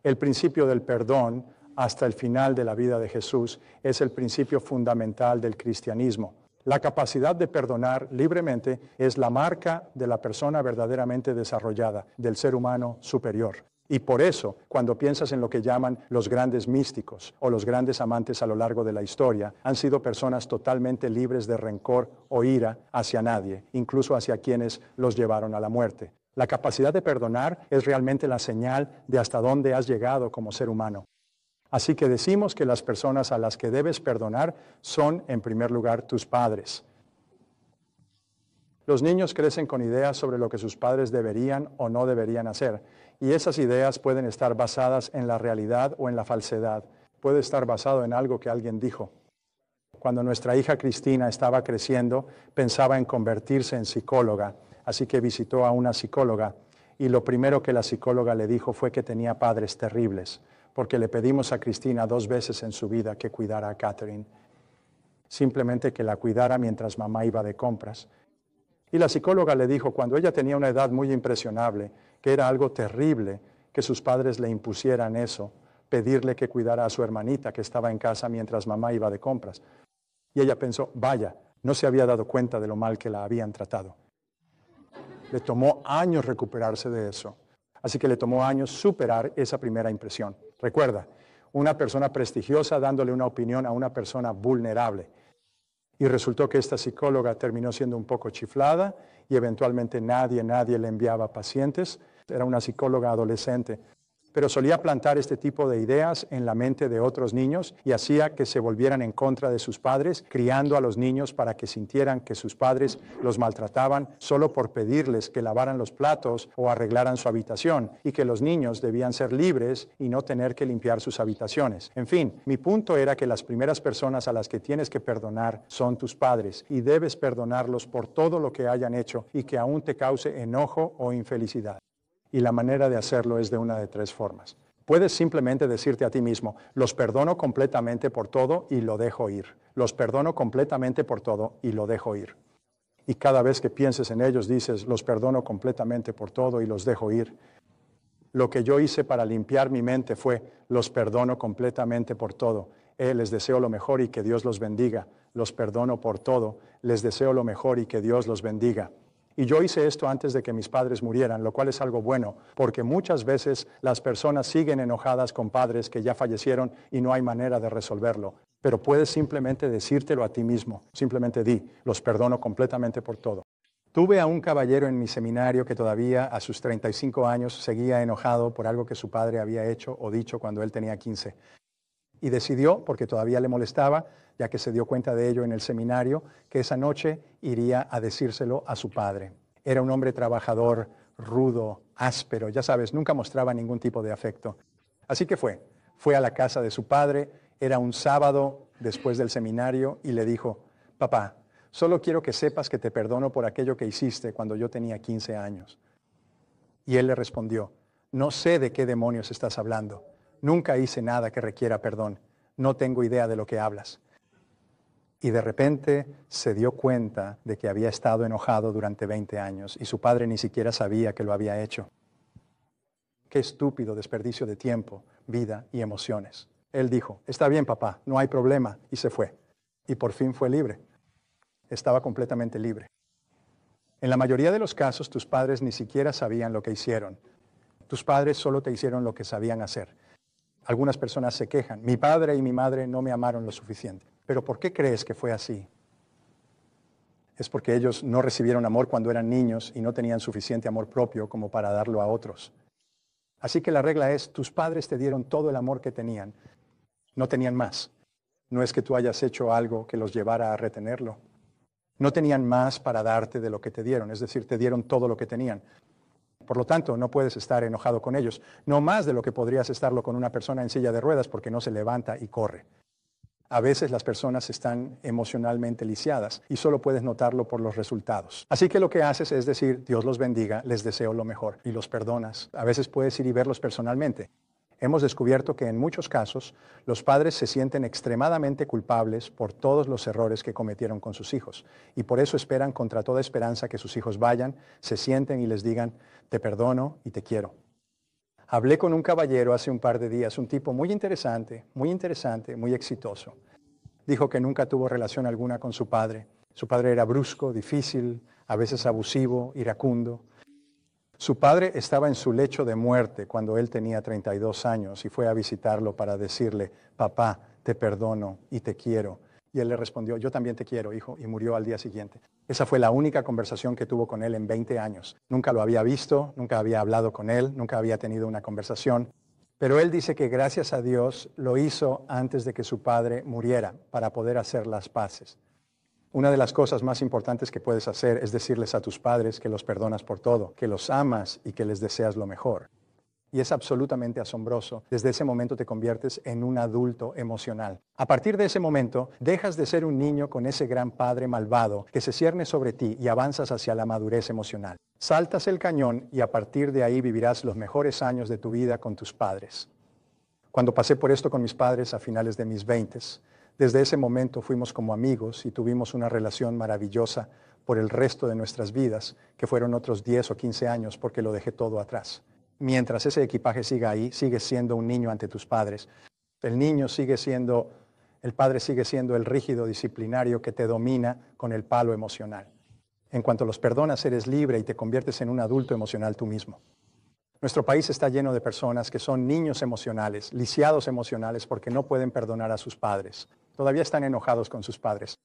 Speaker 1: El principio del perdón, hasta el final de la vida de Jesús, es el principio fundamental del cristianismo. La capacidad de perdonar libremente es la marca de la persona verdaderamente desarrollada, del ser humano superior. Y por eso, cuando piensas en lo que llaman los grandes místicos o los grandes amantes a lo largo de la historia, han sido personas totalmente libres de rencor o ira hacia nadie, incluso hacia quienes los llevaron a la muerte. La capacidad de perdonar es realmente la señal de hasta dónde has llegado como ser humano. Así que decimos que las personas a las que debes perdonar son, en primer lugar, tus padres. Los niños crecen con ideas sobre lo que sus padres deberían o no deberían hacer, y esas ideas pueden estar basadas en la realidad o en la falsedad. Puede estar basado en algo que alguien dijo. Cuando nuestra hija Cristina estaba creciendo, pensaba en convertirse en psicóloga, así que visitó a una psicóloga, y lo primero que la psicóloga le dijo fue que tenía padres terribles, porque le pedimos a Cristina 2 veces en su vida que cuidara a Catherine, simplemente que la cuidara mientras mamá iba de compras. Y la psicóloga le dijo, cuando ella tenía una edad muy impresionable, que era algo terrible que sus padres le impusieran eso, pedirle que cuidara a su hermanita que estaba en casa mientras mamá iba de compras. Y ella pensó, vaya, no se había dado cuenta de lo mal que la habían tratado. Le tomó años recuperarse de eso. Así que le tomó años superar esa primera impresión. Recuerda, una persona prestigiosa dándole una opinión a una persona vulnerable. Y resultó que esta psicóloga terminó siendo un poco chiflada y eventualmente nadie le enviaba pacientes. Era una psicóloga adolescente, pero solía plantar este tipo de ideas en la mente de otros niños y hacía que se volvieran en contra de sus padres, criando a los niños para que sintieran que sus padres los maltrataban solo por pedirles que lavaran los platos o arreglaran su habitación, y que los niños debían ser libres y no tener que limpiar sus habitaciones. En fin, mi punto era que las primeras personas a las que tienes que perdonar son tus padres, y debes perdonarlos por todo lo que hayan hecho y que aún te cause enojo o infelicidad. Y la manera de hacerlo es de una de 3 formas. Puedes simplemente decirte a ti mismo, los perdono completamente por todo y lo dejo ir. Los perdono completamente por todo y lo dejo ir. Y cada vez que pienses en ellos dices, los perdono completamente por todo y los dejo ir. Lo que yo hice para limpiar mi mente fue, los perdono completamente por todo. Les deseo lo mejor y que Dios los bendiga. Los perdono por todo. Les deseo lo mejor y que Dios los bendiga. Y yo hice esto antes de que mis padres murieran, lo cual es algo bueno, porque muchas veces las personas siguen enojadas con padres que ya fallecieron y no hay manera de resolverlo. Pero puedes simplemente decírtelo a ti mismo. Simplemente di, los perdono completamente por todo. Tuve a un caballero en mi seminario que todavía a sus 35 años seguía enojado por algo que su padre había hecho o dicho cuando él tenía 15. Y decidió, porque todavía le molestaba, ya que se dio cuenta de ello en el seminario, que esa noche iría a decírselo a su padre. Era un hombre trabajador, rudo, áspero, ya sabes, nunca mostraba ningún tipo de afecto. Así que fue a la casa de su padre, era un sábado después del seminario, y le dijo, papá, solo quiero que sepas que te perdono por aquello que hiciste cuando yo tenía 15 años. Y él le respondió, no sé de qué demonios estás hablando. Nunca hice nada que requiera perdón. No tengo idea de lo que hablas. Y de repente se dio cuenta de que había estado enojado durante 20 años y su padre ni siquiera sabía que lo había hecho. Qué estúpido desperdicio de tiempo, vida y emociones. Él dijo, está bien papá, no hay problema, y se fue. Y por fin fue libre. Estaba completamente libre. En la mayoría de los casos tus padres ni siquiera sabían lo que hicieron. Tus padres solo te hicieron lo que sabían hacer. Algunas personas se quejan, mi padre y mi madre no me amaron lo suficiente. ¿Pero por qué crees que fue así? Es porque ellos no recibieron amor cuando eran niños y no tenían suficiente amor propio como para darlo a otros. Así que la regla es, tus padres te dieron todo el amor que tenían, no tenían más. No es que tú hayas hecho algo que los llevara a retenerlo. No tenían más para darte de lo que te dieron, es decir, te dieron todo lo que tenían. Por lo tanto, no puedes estar enojado con ellos, no más de lo que podrías estarlo con una persona en silla de ruedas porque no se levanta y corre. A veces las personas están emocionalmente lisiadas y solo puedes notarlo por los resultados. Así que lo que haces es decir, Dios los bendiga, les deseo lo mejor y los perdonas. A veces puedes ir y verlos personalmente. Hemos descubierto que en muchos casos los padres se sienten extremadamente culpables por todos los errores que cometieron con sus hijos y por eso esperan contra toda esperanza que sus hijos vayan, se sienten y les digan, te perdono y te quiero. Hablé con un caballero hace un par de días, un tipo muy interesante, muy exitoso. Dijo que nunca tuvo relación alguna con su padre. Su padre era brusco, difícil, a veces abusivo, iracundo. Su padre estaba en su lecho de muerte cuando él tenía 32 años y fue a visitarlo para decirle, papá, te perdono y te quiero. Y él le respondió, yo también te quiero, hijo, y murió al día siguiente. Esa fue la única conversación que tuvo con él en 20 años. Nunca lo había visto, nunca había hablado con él, nunca había tenido una conversación. Pero él dice que gracias a Dios lo hizo antes de que su padre muriera para poder hacer las paces. Una de las cosas más importantes que puedes hacer es decirles a tus padres que los perdonas por todo, que los amas y que les deseas lo mejor. Y es absolutamente asombroso. Desde ese momento te conviertes en un adulto emocional. A partir de ese momento, dejas de ser un niño con ese gran padre malvado que se cierne sobre ti y avanzas hacia la madurez emocional. Saltas el cañón y a partir de ahí vivirás los mejores años de tu vida con tus padres. Cuando pasé por esto con mis padres a finales de mis 20s, desde ese momento fuimos como amigos y tuvimos una relación maravillosa por el resto de nuestras vidas, que fueron otros 10 o 15 años porque lo dejé todo atrás. Mientras ese equipaje siga ahí, sigues siendo un niño ante tus padres. El padre sigue siendo el rígido disciplinario que te domina con el palo emocional. En cuanto los perdonas, eres libre y te conviertes en un adulto emocional tú mismo. Nuestro país está lleno de personas que son niños emocionales, lisiados emocionales porque no pueden perdonar a sus padres. Todavía están enojados con sus padres.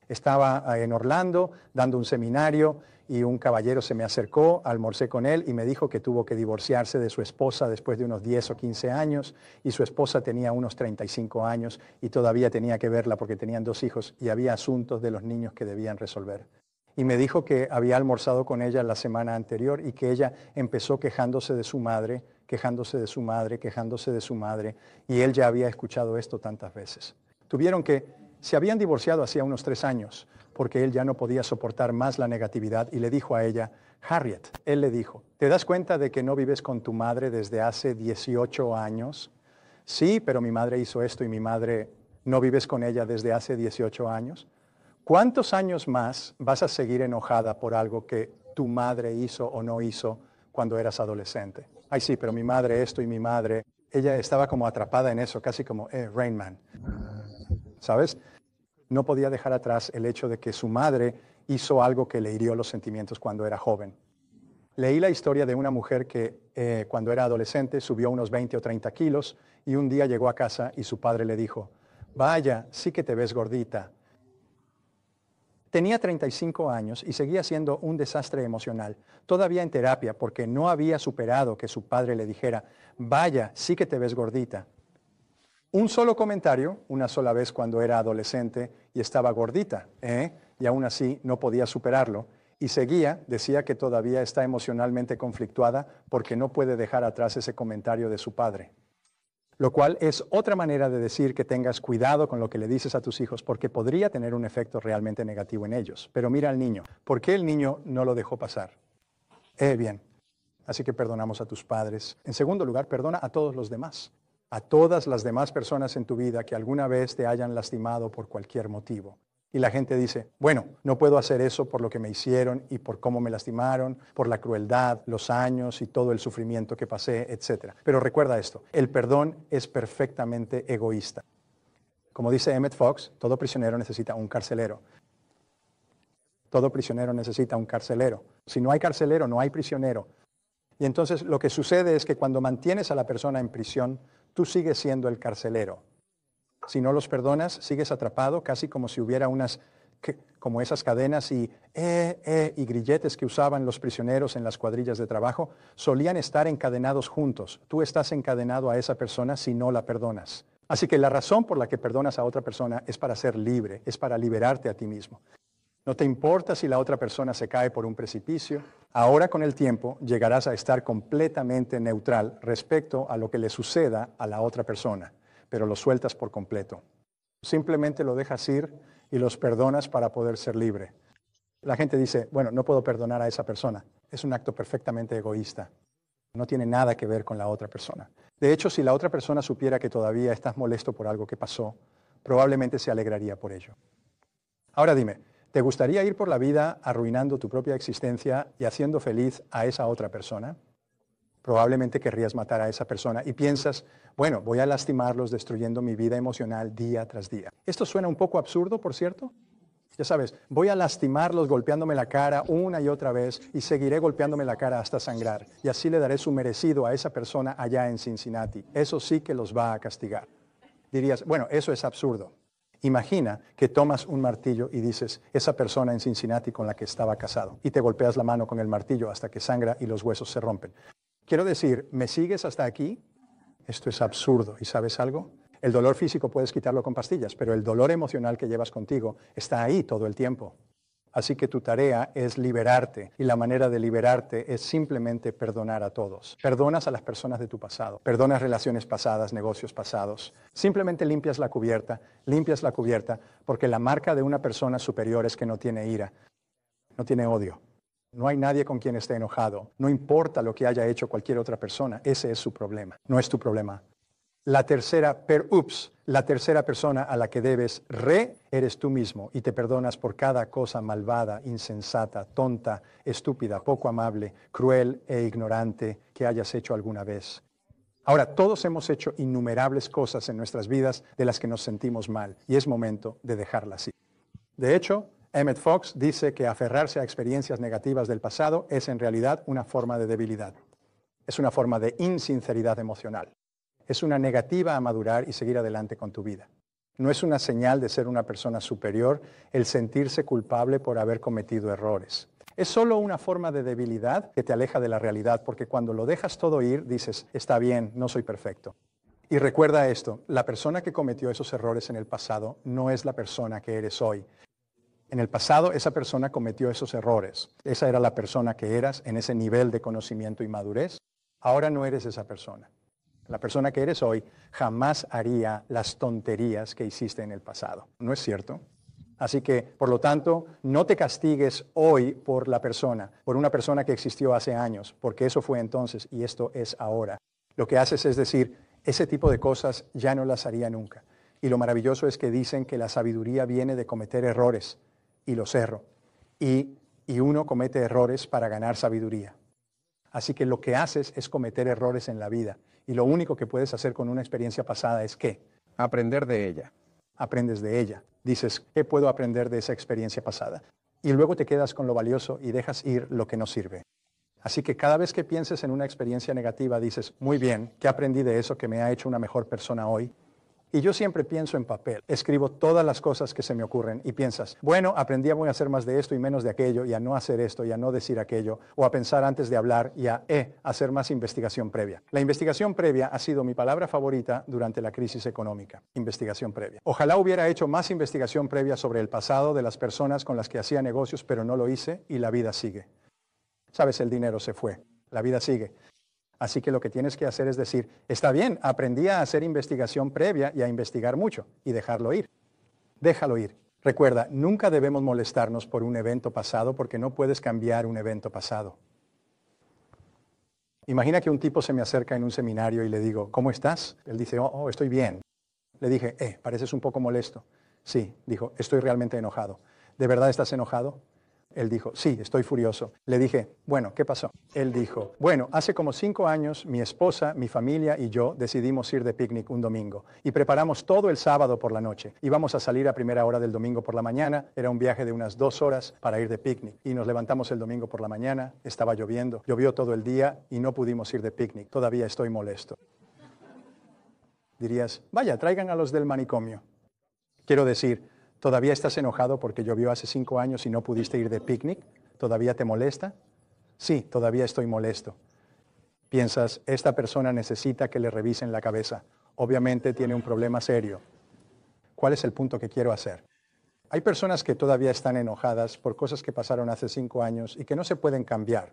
Speaker 1: Estaba en Orlando dando un seminario y un caballero se me acercó, almorcé con él y me dijo que tuvo que divorciarse de su esposa después de unos 10 o 15 años y su esposa tenía unos 35 años y todavía tenía que verla porque tenían 2 hijos y había asuntos de los niños que debían resolver. Y me dijo que había almorzado con ella la semana anterior y que ella empezó quejándose de su madre, y él ya había escuchado esto tantas veces. Se habían divorciado hacía unos 3 años porque él ya no podía soportar más la negatividad y le dijo a ella, Harriet, él le dijo, ¿te das cuenta de que no vives con tu madre desde hace 18 años? Sí, pero mi madre hizo esto y mi madre, ¿no vives con ella desde hace 18 años? ¿Cuántos años más vas a seguir enojada por algo que tu madre hizo o no hizo cuando eras adolescente? Ay, sí, pero mi madre esto y mi madre. Ella estaba como atrapada en eso, casi como, Rain Man. ¿Sabes? No podía dejar atrás el hecho de que su madre hizo algo que le hirió los sentimientos cuando era joven. Leí la historia de una mujer que cuando era adolescente subió unos 20 o 30 kilos y un día llegó a casa y su padre le dijo, vaya, sí que te ves gordita. Tenía 35 años y seguía siendo un desastre emocional, todavía en terapia porque no había superado que su padre le dijera, vaya, sí que te ves gordita. Un solo comentario, una sola vez cuando era adolescente y estaba gordita, y aún así no podía superarlo. Y decía que todavía está emocionalmente conflictuada porque no puede dejar atrás ese comentario de su padre. Lo cual es otra manera de decir que tengas cuidado con lo que le dices a tus hijos porque podría tener un efecto realmente negativo en ellos. Pero mira al niño. ¿Por qué el niño no lo dejó pasar? Bien. Así que perdonamos a tus padres. En segundo lugar, perdona a todos los demás. A todas las demás personas en tu vida que alguna vez te hayan lastimado por cualquier motivo. Y la gente dice, bueno, no puedo hacer eso por lo que me hicieron y por cómo me lastimaron, por la crueldad, los años y todo el sufrimiento que pasé, etc. Pero recuerda esto, el perdón es perfectamente egoísta. Como dice Emmett Fox, todo prisionero necesita un carcelero. Todo prisionero necesita un carcelero. Si no hay carcelero, no hay prisionero. Y entonces lo que sucede es que cuando mantienes a la persona en prisión, tú sigues siendo el carcelero. Si no los perdonas, sigues atrapado, casi como si hubiera como esas cadenas y grilletes que usaban los prisioneros en las cuadrillas de trabajo, solían estar encadenados juntos. Tú estás encadenado a esa persona si no la perdonas. Así que la razón por la que perdonas a otra persona es para ser libre, es para liberarte a ti mismo. No te importa si la otra persona se cae por un precipicio. Ahora con el tiempo llegarás a estar completamente neutral respecto a lo que le suceda a la otra persona, pero lo sueltas por completo. Simplemente lo dejas ir y los perdonas para poder ser libre. La gente dice, bueno, no puedo perdonar a esa persona. Es un acto perfectamente egoísta. No tiene nada que ver con la otra persona. De hecho, si la otra persona supiera que todavía estás molesto por algo que pasó, probablemente se alegraría por ello. Ahora dime, ¿te gustaría ir por la vida arruinando tu propia existencia y haciendo feliz a esa otra persona? Probablemente querrías matar a esa persona y piensas, bueno, voy a lastimarlos destruyendo mi vida emocional día tras día. Esto suena un poco absurdo, por cierto. Ya sabes, voy a lastimarlos golpeándome la cara una y otra vez y seguiré golpeándome la cara hasta sangrar. Y así le daré su merecido a esa persona allá en Cincinnati. Eso sí que los va a castigar. Dirías, bueno, eso es absurdo. Imagina que tomas un martillo y dices, esa persona en Cincinnati con la que estaba casado, y te golpeas la mano con el martillo hasta que sangra y los huesos se rompen. Quiero decir, ¿me sigues hasta aquí? Esto es absurdo. ¿Y sabes algo? El dolor físico puedes quitarlo con pastillas, pero el dolor emocional que llevas contigo está ahí todo el tiempo. Así que tu tarea es liberarte, y la manera de liberarte es simplemente perdonar a todos. Perdonas a las personas de tu pasado, perdonas relaciones pasadas, negocios pasados. Simplemente limpias la cubierta, porque la marca de una persona superior es que no tiene ira, no tiene odio. No hay nadie con quien esté enojado. No importa lo que haya hecho cualquier otra persona, ese es su problema, no es tu problema. La tercera persona a la que debes eres tú mismo y te perdonas por cada cosa malvada, insensata, tonta, estúpida, poco amable, cruel e ignorante que hayas hecho alguna vez. Ahora, todos hemos hecho innumerables cosas en nuestras vidas de las que nos sentimos mal y es momento de dejarlas ir. De hecho, Emmett Fox dice que aferrarse a experiencias negativas del pasado es en realidad una forma de debilidad. Es una forma de insinceridad emocional. Es una negativa a madurar y seguir adelante con tu vida. No es una señal de ser una persona superior el sentirse culpable por haber cometido errores. Es solo una forma de debilidad que te aleja de la realidad, porque cuando lo dejas todo ir, dices, está bien, no soy perfecto. Y recuerda esto, la persona que cometió esos errores en el pasado no es la persona que eres hoy. En el pasado, esa persona cometió esos errores. Esa era la persona que eras en ese nivel de conocimiento y madurez. Ahora no eres esa persona. La persona que eres hoy jamás haría las tonterías que hiciste en el pasado. ¿No es cierto? Así que, por lo tanto, no te castigues hoy por una persona que existió hace años, porque eso fue entonces y esto es ahora. Lo que haces es decir, ese tipo de cosas ya no las haría nunca. Y lo maravilloso es que dicen que la sabiduría viene de cometer errores, y los erro. Y uno comete errores para ganar sabiduría. Así que lo que haces es cometer errores en la vida. Y lo único que puedes hacer con una experiencia pasada es ¿qué?
Speaker 2: Aprender de ella.
Speaker 1: Aprendes de ella. Dices, ¿qué puedo aprender de esa experiencia pasada? Y luego te quedas con lo valioso y dejas ir lo que no sirve. Así que cada vez que pienses en una experiencia negativa, dices, muy bien, ¿qué aprendí de eso que me ha hecho una mejor persona hoy? Y yo siempre pienso en papel, escribo todas las cosas que se me ocurren y piensas, bueno, aprendí a hacer más de esto y menos de aquello, y a no hacer esto y a no decir aquello, o a pensar antes de hablar y a hacer más investigación previa. La investigación previa ha sido mi palabra favorita durante la crisis económica, investigación previa. Ojalá hubiera hecho más investigación previa sobre el pasado de las personas con las que hacía negocios, pero no lo hice y la vida sigue. Sabes, el dinero se fue, la vida sigue. Así que lo que tienes que hacer es decir, está bien, aprendí a hacer investigación previa y a investigar mucho y dejarlo ir. Déjalo ir. Recuerda, nunca debemos molestarnos por un evento pasado porque no puedes cambiar un evento pasado. Imagina que un tipo se me acerca en un seminario y le digo, ¿cómo estás? Él dice, oh, estoy bien. Le dije, pareces un poco molesto. Sí, dijo, estoy realmente enojado. ¿De verdad estás enojado? Él dijo, sí, estoy furioso. Le dije, bueno, ¿qué pasó? Él dijo, bueno, hace como 5 años mi esposa, mi familia y yo decidimos ir de picnic un domingo y preparamos todo el sábado por la noche. Íbamos a salir a primera hora del domingo por la mañana, era un viaje de unas 2 horas para ir de picnic y nos levantamos el domingo por la mañana, estaba lloviendo, llovió todo el día y no pudimos ir de picnic. Todavía estoy molesto. Dirías, vaya, traigan a los del manicomio. Quiero decir, ¿todavía estás enojado porque llovió hace 5 años y no pudiste ir de picnic? ¿Todavía te molesta? Sí, todavía estoy molesto. Piensas, esta persona necesita que le revisen la cabeza. Obviamente tiene un problema serio. ¿Cuál es el punto que quiero hacer? Hay personas que todavía están enojadas por cosas que pasaron hace 5 años y que no se pueden cambiar.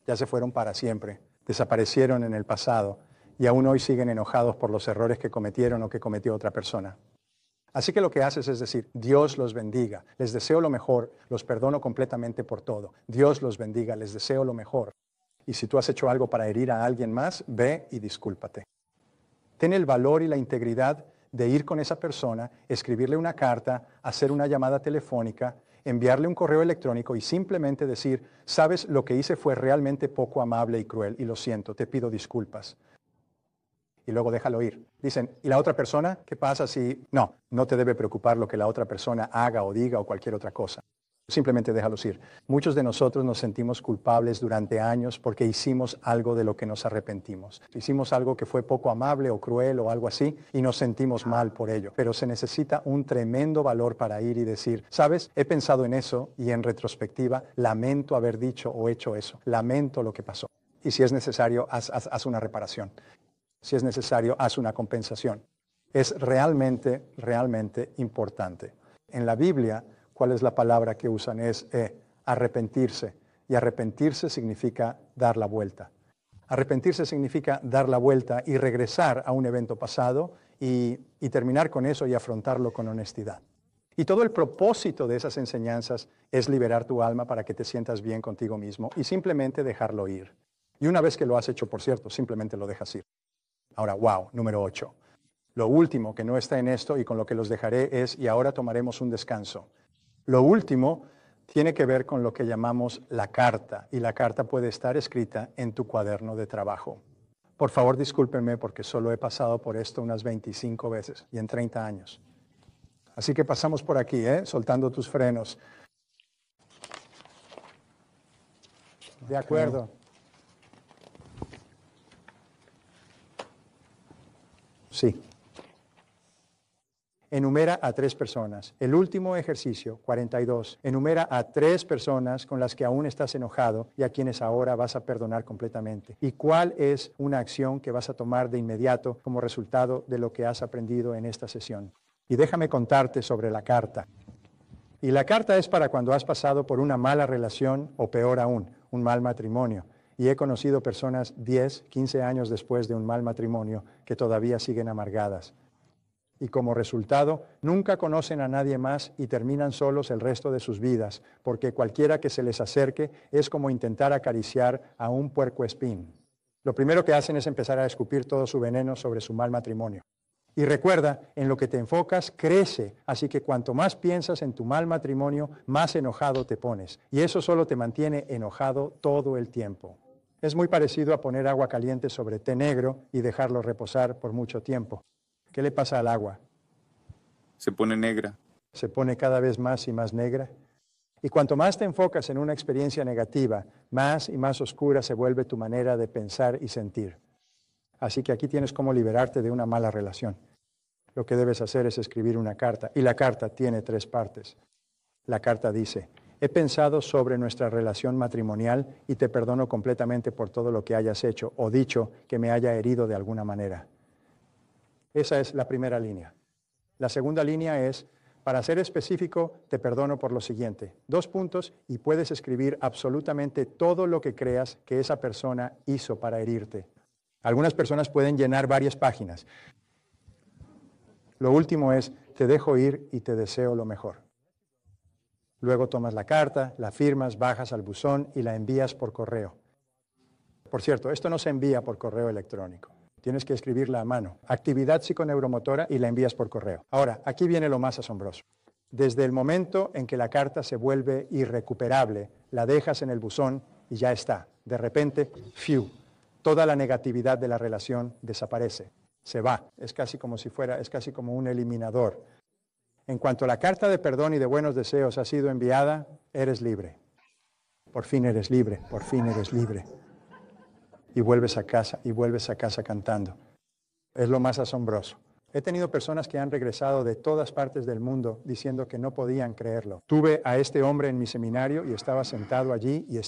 Speaker 1: Ya se fueron para siempre, desaparecieron en el pasado y aún hoy siguen enojados por los errores que cometieron o que cometió otra persona. Así que lo que haces es decir, Dios los bendiga, les deseo lo mejor, los perdono completamente por todo. Dios los bendiga, les deseo lo mejor. Y si tú has hecho algo para herir a alguien más, ve y discúlpate. Ten el valor y la integridad de ir con esa persona, escribirle una carta, hacer una llamada telefónica, enviarle un correo electrónico y simplemente decir, sabes, lo que hice fue realmente poco amable y cruel y lo siento, te pido disculpas. Y luego déjalo ir. Dicen, ¿y la otra persona? ¿Qué pasa si...? No, no te debe preocupar lo que la otra persona haga o diga o cualquier otra cosa. Simplemente déjalos ir. Muchos de nosotros nos sentimos culpables durante años porque hicimos algo de lo que nos arrepentimos. Hicimos algo que fue poco amable o cruel o algo así y nos sentimos mal por ello. Pero se necesita un tremendo valor para ir y decir, ¿sabes? He pensado en eso y en retrospectiva lamento haber dicho o hecho eso. Lamento lo que pasó. Y si es necesario, haz una reparación. Si es necesario, haz una compensación. Es realmente, realmente importante. En la Biblia, ¿cuál es la palabra que usan? Es arrepentirse. Y arrepentirse significa dar la vuelta. Arrepentirse significa dar la vuelta y regresar a un evento pasado y terminar con eso y afrontarlo con honestidad. Y todo el propósito de esas enseñanzas es liberar tu alma para que te sientas bien contigo mismo y simplemente dejarlo ir. Y una vez que lo has hecho, por cierto, simplemente lo dejas ir. Ahora, número 8. Lo último que no está en esto y con lo que los dejaré es, y ahora tomaremos un descanso. Lo último tiene que ver con lo que llamamos la carta, y la carta puede estar escrita en tu cuaderno de trabajo. Por favor, discúlpenme porque solo he pasado por esto unas 25 veces y en 30 años. Así que pasamos por aquí, soltando tus frenos. De acuerdo. Sí. Enumera a 3 personas. El último ejercicio, 42, enumera a 3 personas con las que aún estás enojado y a quienes ahora vas a perdonar completamente. ¿Y cuál es una acción que vas a tomar de inmediato como resultado de lo que has aprendido en esta sesión? Y déjame contarte sobre la carta. Y la carta es para cuando has pasado por una mala relación o peor aún, un mal matrimonio. Y he conocido personas 10, 15 años después de un mal matrimonio que todavía siguen amargadas. Y como resultado, nunca conocen a nadie más y terminan solos el resto de sus vidas, porque cualquiera que se les acerque es como intentar acariciar a un puercoespín. Lo primero que hacen es empezar a escupir todo su veneno sobre su mal matrimonio. Y recuerda, en lo que te enfocas crece, así que cuanto más piensas en tu mal matrimonio, más enojado te pones. Y eso solo te mantiene enojado todo el tiempo. Es muy parecido a poner agua caliente sobre té negro y dejarlo reposar por mucho tiempo. ¿Qué le pasa al agua?
Speaker 2: Se pone negra.
Speaker 1: Se pone cada vez más y más negra. Y cuanto más te enfocas en una experiencia negativa, más y más oscura se vuelve tu manera de pensar y sentir. Así que aquí tienes cómo liberarte de una mala relación. Lo que debes hacer es escribir una carta. Y la carta tiene 3 partes. La carta dice, he pensado sobre nuestra relación matrimonial y te perdono completamente por todo lo que hayas hecho o dicho que me haya herido de alguna manera. Esa es la primera línea. La segunda línea es, para ser específico, te perdono por lo siguiente. 2 puntos y puedes escribir absolutamente todo lo que creas que esa persona hizo para herirte. Algunas personas pueden llenar varias páginas. Lo último es, te dejo ir y te deseo lo mejor. Luego tomas la carta, la firmas, bajas al buzón y la envías por correo. Por cierto, esto no se envía por correo electrónico. Tienes que escribirla a mano. Actividad psiconeuromotora y la envías por correo. Ahora, aquí viene lo más asombroso. Desde el momento en que la carta se vuelve irrecuperable, la dejas en el buzón y ya está. De repente, toda la negatividad de la relación desaparece. Se va. Es casi como un eliminador. En cuanto la carta de perdón y de buenos deseos ha sido enviada, eres libre. Por fin eres libre, por fin eres libre. Y vuelves a casa cantando. Es lo más asombroso. He tenido personas que han regresado de todas partes del mundo diciendo que no podían creerlo. Tuve a este hombre en mi seminario y estaba sentado allí y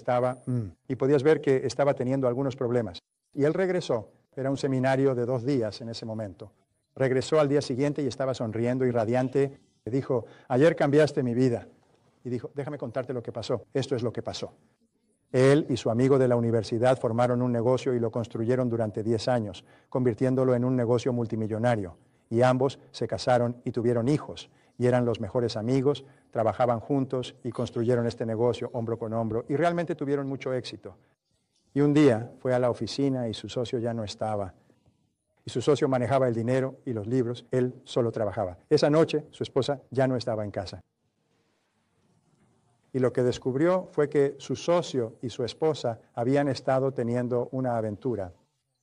Speaker 1: y podías ver que estaba teniendo algunos problemas. Y él regresó. Era un seminario de 2 días en ese momento. Regresó al día siguiente y estaba sonriendo y radiante. Le dijo, ayer cambiaste mi vida. Y dijo, déjame contarte lo que pasó. Esto es lo que pasó. Él y su amigo de la universidad formaron un negocio y lo construyeron durante 10 años, convirtiéndolo en un negocio multimillonario. y ambos se casaron y tuvieron hijos, y eran los mejores amigos, trabajaban juntos y construyeron este negocio hombro con hombro, y realmente tuvieron mucho éxito. Y un día fue a la oficina y su socio ya no estaba. Y su socio manejaba el dinero y los libros, él solo trabajaba. Esa noche su esposa ya no estaba en casa. Y lo que descubrió fue que su socio y su esposa habían estado teniendo una aventura.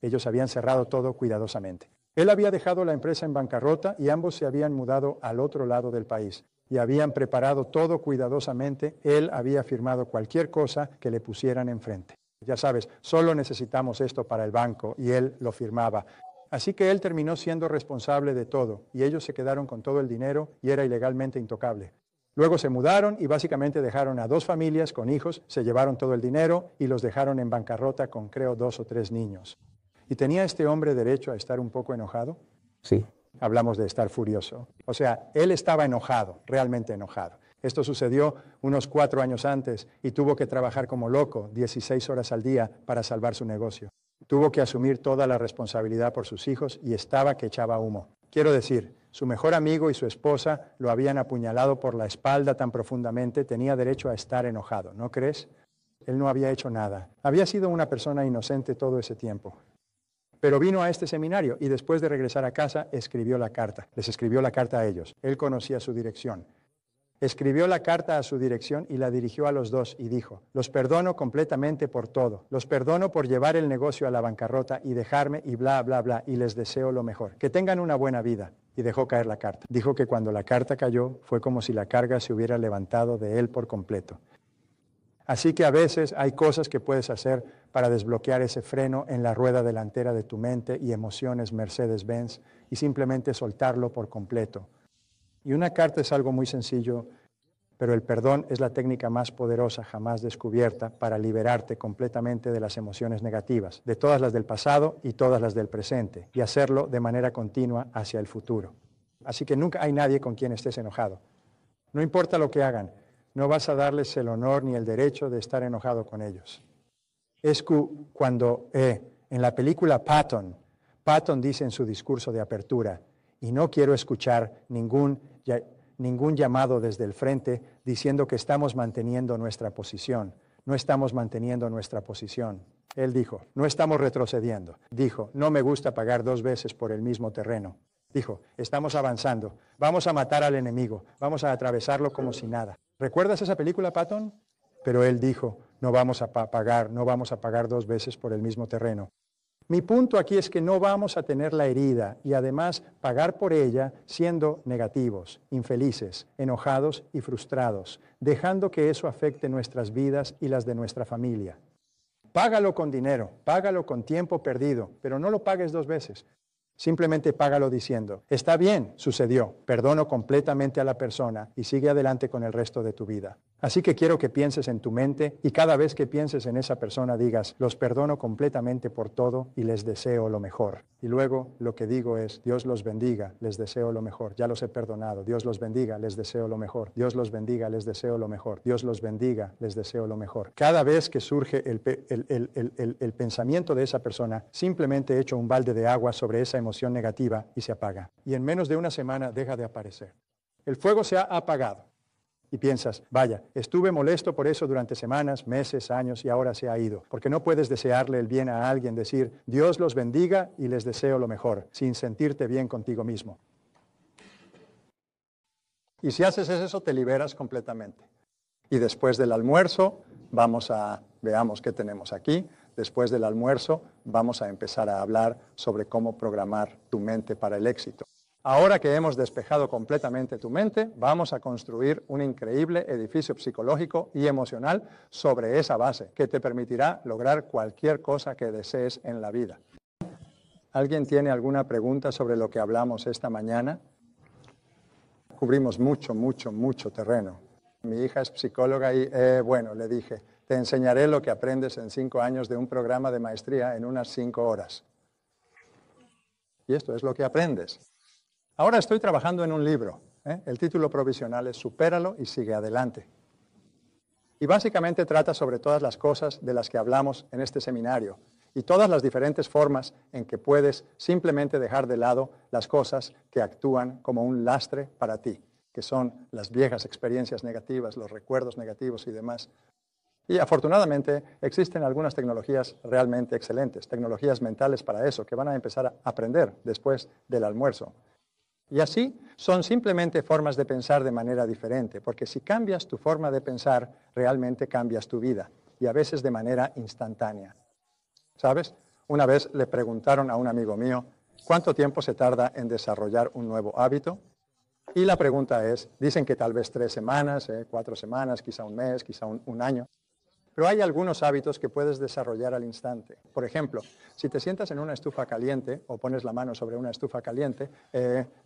Speaker 1: Ellos habían cerrado todo cuidadosamente. Él había dejado la empresa en bancarrota y ambos se habían mudado al otro lado del país. Y habían preparado todo cuidadosamente. Él había firmado cualquier cosa que le pusieran enfrente. Ya sabes, solo necesitamos esto para el banco, y él lo firmaba. Así que él terminó siendo responsable de todo, y ellos se quedaron con todo el dinero y era ilegalmente intocable. Luego se mudaron y básicamente dejaron a 2 familias con hijos, se llevaron todo el dinero y los dejaron en bancarrota con, creo, 2 o 3 niños. ¿Y tenía este hombre derecho a estar un poco enojado?
Speaker 3: Sí.
Speaker 1: Hablamos de estar furioso. O sea, él estaba enojado, realmente enojado. Esto sucedió unos 4 años antes y tuvo que trabajar como loco 16 horas al día para salvar su negocio. Tuvo que asumir toda la responsabilidad por sus hijos y estaba que echaba humo. Quiero decir, su mejor amigo y su esposa lo habían apuñalado por la espalda tan profundamente, tenía derecho a estar enojado, ¿no crees? Él no había hecho nada. Había sido una persona inocente todo ese tiempo. Pero vino a este seminario y después de regresar a casa escribió la carta. Les escribió la carta a ellos. Él conocía su dirección. Escribió la carta a su dirección y la dirigió a los 2 y dijo: los perdono completamente por todo. Los perdono por llevar el negocio a la bancarrota y dejarme y bla, bla, bla, y les deseo lo mejor. Que tengan una buena vida. Y dejó caer la carta. Dijo que cuando la carta cayó fue como si la carga se hubiera levantado de él por completo. Así que a veces hay cosas que puedes hacer para desbloquear ese freno en la rueda delantera de tu mente y emociones Mercedes-Benz y simplemente soltarlo por completo. Y una carta es algo muy sencillo, pero el perdón es la técnica más poderosa jamás descubierta para liberarte completamente de las emociones negativas, de todas las del pasado y todas las del presente, y hacerlo de manera continua hacia el futuro. Así que nunca hay nadie con quien estés enojado. No importa lo que hagan, no vas a darles el honor ni el derecho de estar enojado con ellos. Es cuando en la película Patton dice en su discurso de apertura: y no quiero escuchar ningún llamado desde el frente diciendo que estamos manteniendo nuestra posición. No estamos manteniendo nuestra posición. Él dijo, no estamos retrocediendo. Dijo, no me gusta pagar 2 veces por el mismo terreno. Dijo, estamos avanzando. Vamos a matar al enemigo. Vamos a atravesarlo como si nada. ¿Recuerdas esa película, Patton? Pero él dijo, no vamos a pagar 2 veces por el mismo terreno. Mi punto aquí es que no vamos a tener la herida y además pagar por ella siendo negativos, infelices, enojados y frustrados, dejando que eso afecte nuestras vidas y las de nuestra familia. Págalo con dinero, págalo con tiempo perdido, pero no lo pagues 2 veces. Simplemente págalo diciendo, está bien, sucedió, perdono completamente a la persona y sigue adelante con el resto de tu vida. Así que quiero que pienses en tu mente y cada vez que pienses en esa persona digas, los perdono completamente por todo y les deseo lo mejor. Y luego lo que digo es, Dios los bendiga, les deseo lo mejor, ya los he perdonado, Dios los bendiga, les deseo lo mejor, Dios los bendiga, les deseo lo mejor, Dios los bendiga, les deseo lo mejor. Cada vez que surge el pensamiento de esa persona, simplemente echo un balde de agua sobre esa emoción negativa y se apaga. Y en menos de una semana deja de aparecer. El fuego se ha apagado. Y piensas, vaya, estuve molesto por eso durante semanas, meses, años y ahora se ha ido. Porque no puedes desearle el bien a alguien, decir, Dios los bendiga y les deseo lo mejor, sin sentirte bien contigo mismo. Y si haces eso, te liberas completamente. Y después del almuerzo, veamos qué tenemos aquí. Después del almuerzo, vamos a empezar a hablar sobre cómo programar tu mente para el éxito. Ahora que hemos despejado completamente tu mente, vamos a construir un increíble edificio psicológico y emocional sobre esa base, que te permitirá lograr cualquier cosa que desees en la vida. ¿Alguien tiene alguna pregunta sobre lo que hablamos esta mañana? Cubrimos mucho terreno. Mi hija es psicóloga y, le dije, te enseñaré lo que aprendes en 5 años de un programa de maestría en unas 5 horas. Y esto es lo que aprendes. Ahora estoy trabajando en un libro. El título provisional es Supéralo y sigue adelante. Y básicamente trata sobre todas las cosas de las que hablamos en este seminario. y todas las diferentes formas en que puedes simplemente dejar de lado las cosas que actúan como un lastre para ti, que son las viejas experiencias negativas, los recuerdos negativos y demás. Y afortunadamente existen algunas tecnologías realmente excelentes, tecnologías mentales para eso, que van a empezar a aprender después del almuerzo. Y así son simplemente formas de pensar de manera diferente, porque si cambias tu forma de pensar, realmente cambias tu vida, y a veces de manera instantánea. ¿Sabes? Una vez le preguntaron a un amigo mío, ¿cuánto tiempo se tarda en desarrollar un nuevo hábito? Y la pregunta es, dicen que tal vez 3 semanas, 4 semanas, quizá un mes, quizá un año. Pero hay algunos hábitos que puedes desarrollar al instante. Por ejemplo, si te sientas en una estufa caliente o pones la mano sobre una estufa caliente,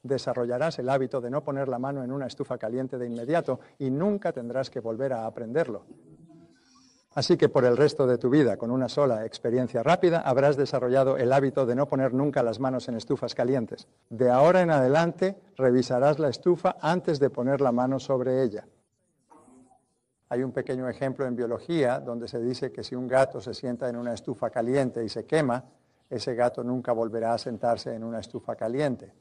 Speaker 1: desarrollarás el hábito de no poner la mano en una estufa caliente de inmediato y nunca tendrás que volver a aprenderlo. Así que por el resto de tu vida, con una sola experiencia rápida, habrás desarrollado el hábito de no poner nunca las manos en estufas calientes. De ahora en adelante, revisarás la estufa antes de poner la mano sobre ella. Hay un pequeño ejemplo en biología donde se dice que si un gato se sienta en una estufa caliente y se quema, ese gato nunca volverá a sentarse en una estufa caliente.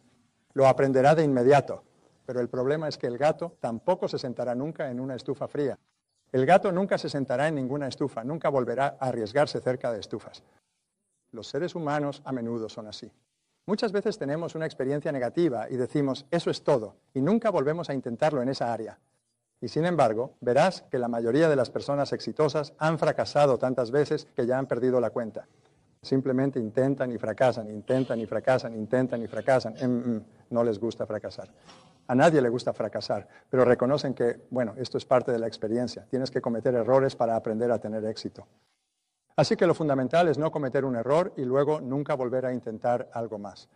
Speaker 1: Lo aprenderá de inmediato, pero el problema es que el gato tampoco se sentará nunca en una estufa fría. El gato nunca se sentará en ninguna estufa, nunca volverá a arriesgarse cerca de estufas. Los seres humanos a menudo son así. Muchas veces tenemos una experiencia negativa y decimos, eso es todo, y nunca volvemos a intentarlo en esa área. Y sin embargo, verás que la mayoría de las personas exitosas han fracasado tantas veces que ya han perdido la cuenta. Simplemente intentan y fracasan, intentan y fracasan, intentan y fracasan. No les gusta fracasar. A nadie le gusta fracasar, pero reconocen que, bueno, esto es parte de la experiencia. Tienes que cometer errores para aprender a tener éxito. Así que lo fundamental es no cometer un error y luego nunca volver a intentar algo más.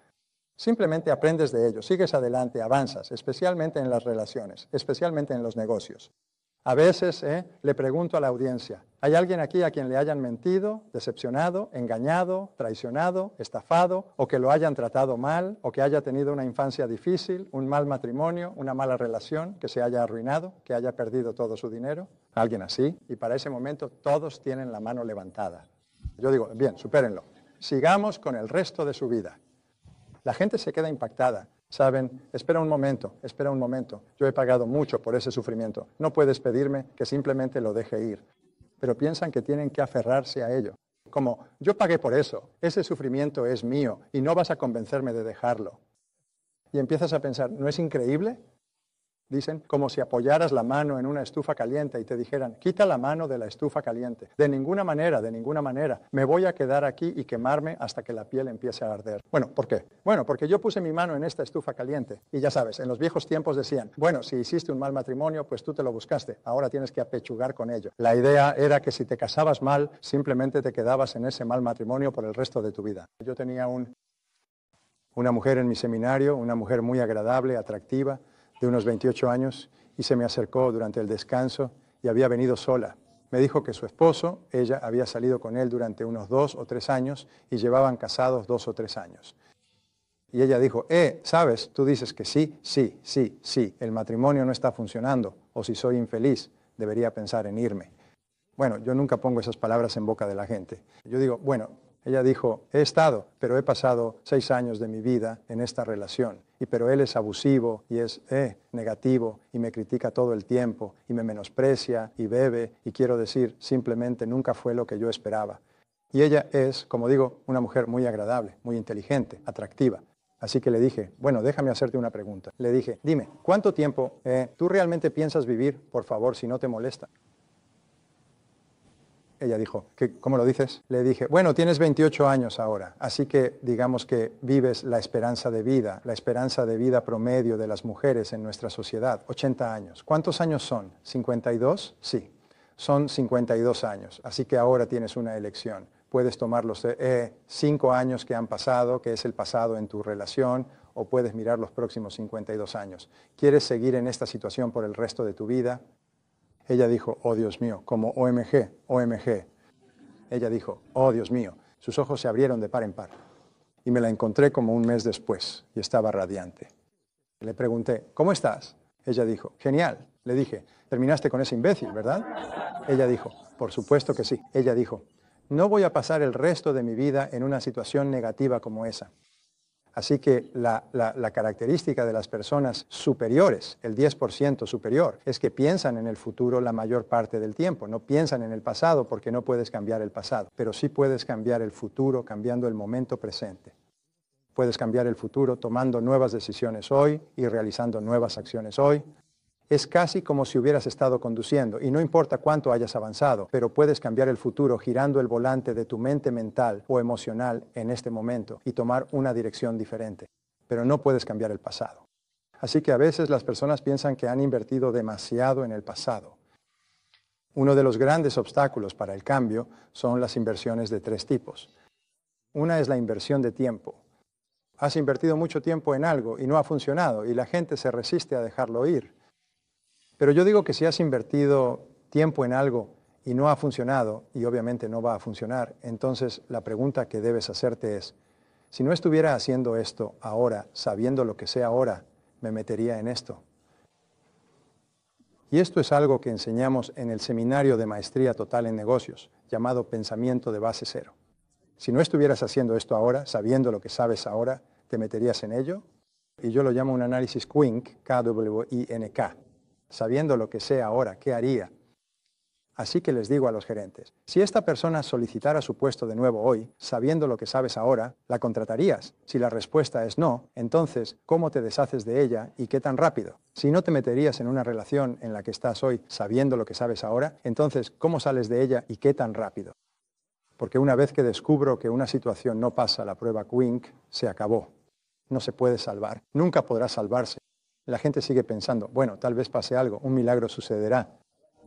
Speaker 1: Simplemente aprendes de ello, sigues adelante, avanzas, especialmente en las relaciones, especialmente en los negocios. A veces le pregunto a la audiencia, ¿hay alguien aquí a quien le hayan mentido, decepcionado, engañado, traicionado, estafado, o que lo hayan tratado mal, o que haya tenido una infancia difícil, un mal matrimonio, una mala relación, que se haya arruinado, que haya perdido todo su dinero? ¿Alguien así? Y para ese momento todos tienen la mano levantada. Yo digo, bien, supérenlo. Sigamos con el resto de su vida. La gente se queda impactada. Saben, espera un momento, yo he pagado mucho por ese sufrimiento. No puedes pedirme que simplemente lo deje ir. Pero piensan que tienen que aferrarse a ello. Como, yo pagué por eso, ese sufrimiento es mío y no vas a convencerme de dejarlo. Y empiezas a pensar, ¿no es increíble? Dicen, como si apoyaras la mano en una estufa caliente y te dijeran, quita la mano de la estufa caliente. De ninguna manera, me voy a quedar aquí y quemarme hasta que la piel empiece a arder. Bueno, ¿por qué? Bueno, porque yo puse mi mano en esta estufa caliente. Y ya sabes, en los viejos tiempos decían, bueno, si hiciste un mal matrimonio, pues tú te lo buscaste. Ahora tienes que apechugar con ello. La idea era que si te casabas mal, simplemente te quedabas en ese mal matrimonio por el resto de tu vida. Yo tenía una mujer en mi seminario, una mujer muy agradable, atractiva, de unos 28 años, y se me acercó durante el descanso y había venido sola. Me dijo que su esposo, ella había salido con él durante unos 2 o 3 años y llevaban casados 2 o 3 años. Y ella dijo, ¿sabes? Tú dices que sí, el matrimonio no está funcionando, o si soy infeliz, debería pensar en irme. Bueno, yo nunca pongo esas palabras en boca de la gente. Yo digo, bueno, ella dijo, he estado, pero he pasado 6 años de mi vida en esta relación. Pero él es abusivo y es negativo y me critica todo el tiempo y me menosprecia y bebe y quiero decir, simplemente nunca fue lo que yo esperaba. Y ella es, como digo, una mujer muy agradable, muy inteligente, atractiva. Así que le dije, bueno, déjame hacerte una pregunta. Le dije, dime, ¿cuánto tiempo tú realmente piensas vivir, por favor, si no te molesta? Ella dijo, ¿cómo lo dices? Le dije, bueno, tienes 28 años ahora, así que digamos que vives la esperanza de vida promedio de las mujeres en nuestra sociedad, 80 años. ¿Cuántos años son? ¿52? Sí, son 52 años, así que ahora tienes una elección. Puedes tomar los 5 años que han pasado, que es el pasado en tu relación, o puedes mirar los próximos 52 años. ¿Quieres seguir en esta situación por el resto de tu vida? Ella dijo, oh Dios mío, como OMG. Ella dijo, oh Dios mío. Sus ojos se abrieron de par en par. Y me la encontré como un mes después y estaba radiante. Le pregunté, ¿cómo estás? Ella dijo, genial. Le dije, terminaste con ese imbécil, ¿verdad? Ella dijo, por supuesto que sí. Ella dijo, No voy a pasar el resto de mi vida en una situación negativa como esa. Así que la característica de las personas superiores, el 10% superior, es que piensan en el futuro la mayor parte del tiempo. No piensan en el pasado porque no puedes cambiar el pasado, pero sí puedes cambiar el futuro cambiando el momento presente. Puedes cambiar el futuro tomando nuevas decisiones hoy y realizando nuevas acciones hoy. Es casi como si hubieras estado conduciendo y no importa cuánto hayas avanzado, pero puedes cambiar el futuro girando el volante de tu mente mental o emocional en este momento y tomar una dirección diferente. Pero no puedes cambiar el pasado. Así que a veces las personas piensan que han invertido demasiado en el pasado. Uno de los grandes obstáculos para el cambio son las inversiones de 3 tipos. Una es la inversión de tiempo. Has invertido mucho tiempo en algo y no ha funcionado y la gente se resiste a dejarlo ir. Pero yo digo que si has invertido tiempo en algo y no ha funcionado, y obviamente no va a funcionar, entonces la pregunta que debes hacerte es, si no estuviera haciendo esto ahora, sabiendo lo que sé ahora, ¿me metería en esto? Y esto es algo que enseñamos en el seminario de Maestría Total en Negocios, llamado Pensamiento de Base Cero. Si no estuvieras haciendo esto ahora, sabiendo lo que sabes ahora, ¿te meterías en ello? Y yo lo llamo un análisis KWINK, K-W-I-N-K. Sabiendo lo que sé ahora, ¿qué haría? Así que les digo a los gerentes, si esta persona solicitara su puesto de nuevo hoy, sabiendo lo que sabes ahora, ¿la contratarías? Si la respuesta es no, entonces, ¿cómo te deshaces de ella y qué tan rápido? Si no te meterías en una relación en la que estás hoy, sabiendo lo que sabes ahora, entonces, ¿cómo sales de ella y qué tan rápido? Porque una vez que descubro que una situación no pasa la prueba KWINK, se acabó. No se puede salvar. Nunca podrá salvarse. La gente sigue pensando, bueno, tal vez pase algo, un milagro sucederá.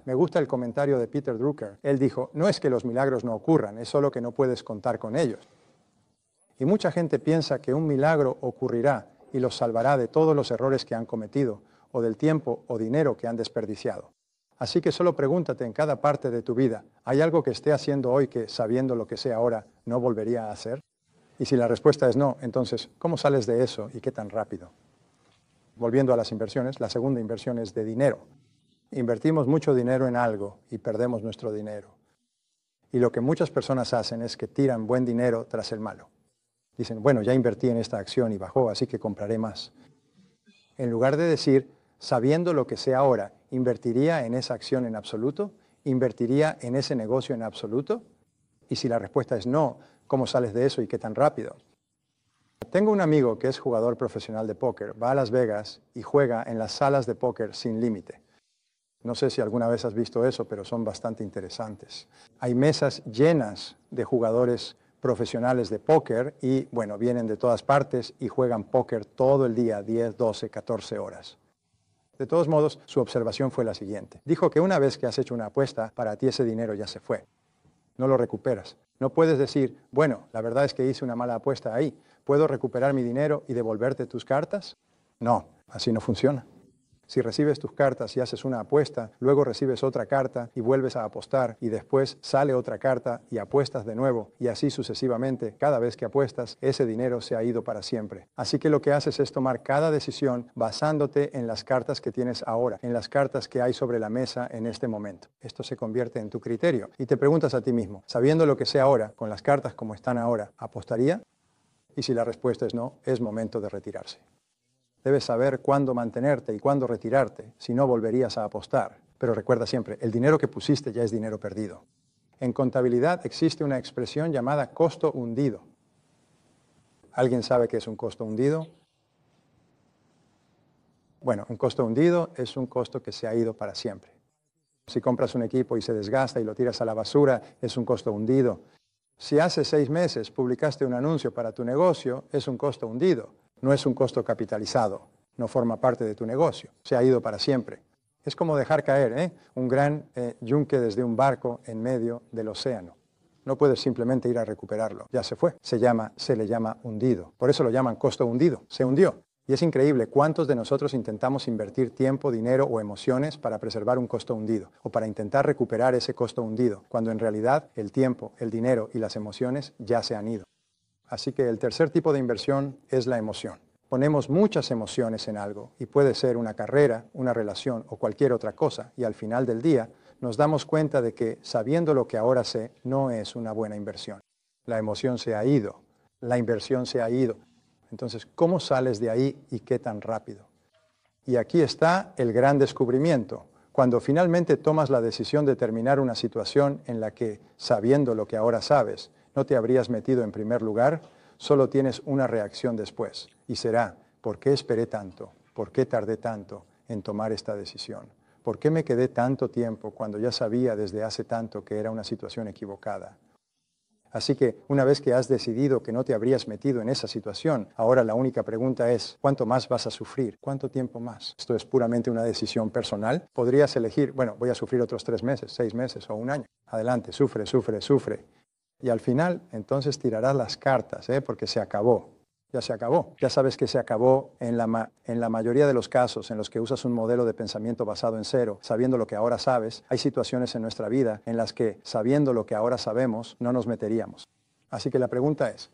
Speaker 1: Me gusta el comentario de Peter Drucker. Él dijo, no es que los milagros no ocurran, es solo que no puedes contar con ellos. Y mucha gente piensa que un milagro ocurrirá y los salvará de todos los errores que han cometido, o del tiempo o dinero que han desperdiciado. Así que solo pregúntate en cada parte de tu vida, ¿hay algo que esté haciendo hoy que, sabiendo lo que sé ahora, no volvería a hacer? Y si la respuesta es no, entonces, ¿cómo sales de eso y qué tan rápido? Volviendo a las inversiones, la segunda inversión es de dinero. Invertimos mucho dinero en algo y perdemos nuestro dinero. Y lo que muchas personas hacen es que tiran buen dinero tras el malo. Dicen, bueno, ya invertí en esta acción y bajó, así que compraré más. En lugar de decir, sabiendo lo que sé ahora, ¿invertiría en esa acción en absoluto? ¿Invertiría en ese negocio en absoluto? Y si la respuesta es no, ¿cómo sales de eso y qué tan rápido? Tengo un amigo que es jugador profesional de póker, va a Las Vegas y juega en las salas de póker sin límite. No sé si alguna vez has visto eso, pero son bastante interesantes. Hay mesas llenas de jugadores profesionales de póker y, bueno, vienen de todas partes y juegan póker todo el día, 10, 12, 14 horas. De todos modos, su observación fue la siguiente. Dijo que una vez que has hecho una apuesta, para ti ese dinero ya se fue. No lo recuperas. No puedes decir, bueno, la verdad es que hice una mala apuesta ahí. ¿Puedo recuperar mi dinero y devolverte tus cartas? No, así no funciona. Si recibes tus cartas y haces una apuesta, luego recibes otra carta y vuelves a apostar y después sale otra carta y apuestas de nuevo y así sucesivamente, cada vez que apuestas, ese dinero se ha ido para siempre. Así que lo que haces es tomar cada decisión basándote en las cartas que tienes ahora, en las cartas que hay sobre la mesa en este momento. Esto se convierte en tu criterio y te preguntas a ti mismo, sabiendo lo que sé ahora, con las cartas como están ahora, ¿apostaría? Y si la respuesta es no, es momento de retirarse. Debes saber cuándo mantenerte y cuándo retirarte, si no volverías a apostar. Pero recuerda siempre, el dinero que pusiste ya es dinero perdido. En contabilidad existe una expresión llamada costo hundido. ¿Alguien sabe qué es un costo hundido? Bueno, un costo hundido es un costo que se ha ido para siempre. Si compras un equipo y se desgasta y lo tiras a la basura, es un costo hundido. Si hace 6 meses publicaste un anuncio para tu negocio, es un costo hundido. No es un costo capitalizado, no forma parte de tu negocio, se ha ido para siempre. Es como dejar caer un gran yunque desde un barco en medio del océano. No puedes simplemente ir a recuperarlo, ya se fue. Se le llama hundido. Por eso lo llaman costo hundido, se hundió. Y es increíble cuántos de nosotros intentamos invertir tiempo, dinero o emociones para preservar un costo hundido o para intentar recuperar ese costo hundido, cuando en realidad el tiempo, el dinero y las emociones ya se han ido. Así que el tercer tipo de inversión es la emoción. Ponemos muchas emociones en algo y puede ser una carrera, una relación o cualquier otra cosa y al final del día nos damos cuenta de que sabiendo lo que ahora sé no es una buena inversión. La emoción se ha ido, la inversión se ha ido. Entonces, ¿cómo sales de ahí y qué tan rápido? Y aquí está el gran descubrimiento. Cuando finalmente tomas la decisión de terminar una situación en la que, sabiendo lo que ahora sabes, no te habrías metido en primer lugar, solo tienes una reacción después. Y será, ¿por qué esperé tanto? ¿Por qué tardé tanto en tomar esta decisión? ¿Por qué me quedé tanto tiempo cuando ya sabía desde hace tanto que era una situación equivocada? Así que una vez que has decidido que no te habrías metido en esa situación, ahora la única pregunta es, ¿cuánto más vas a sufrir? ¿Cuánto tiempo más? Esto es puramente una decisión personal. Podrías elegir, bueno, voy a sufrir otros 3 meses, 6 meses o un año. Adelante, sufre, sufre, sufre. Y al final, entonces tirarás las cartas, porque se acabó. Ya se acabó. Ya sabes que se acabó en la mayoría de los casos en los que usas un modelo de pensamiento basado en cero, sabiendo lo que ahora sabes. Hay situaciones en nuestra vida en las que, sabiendo lo que ahora sabemos, no nos meteríamos. Así que la pregunta es,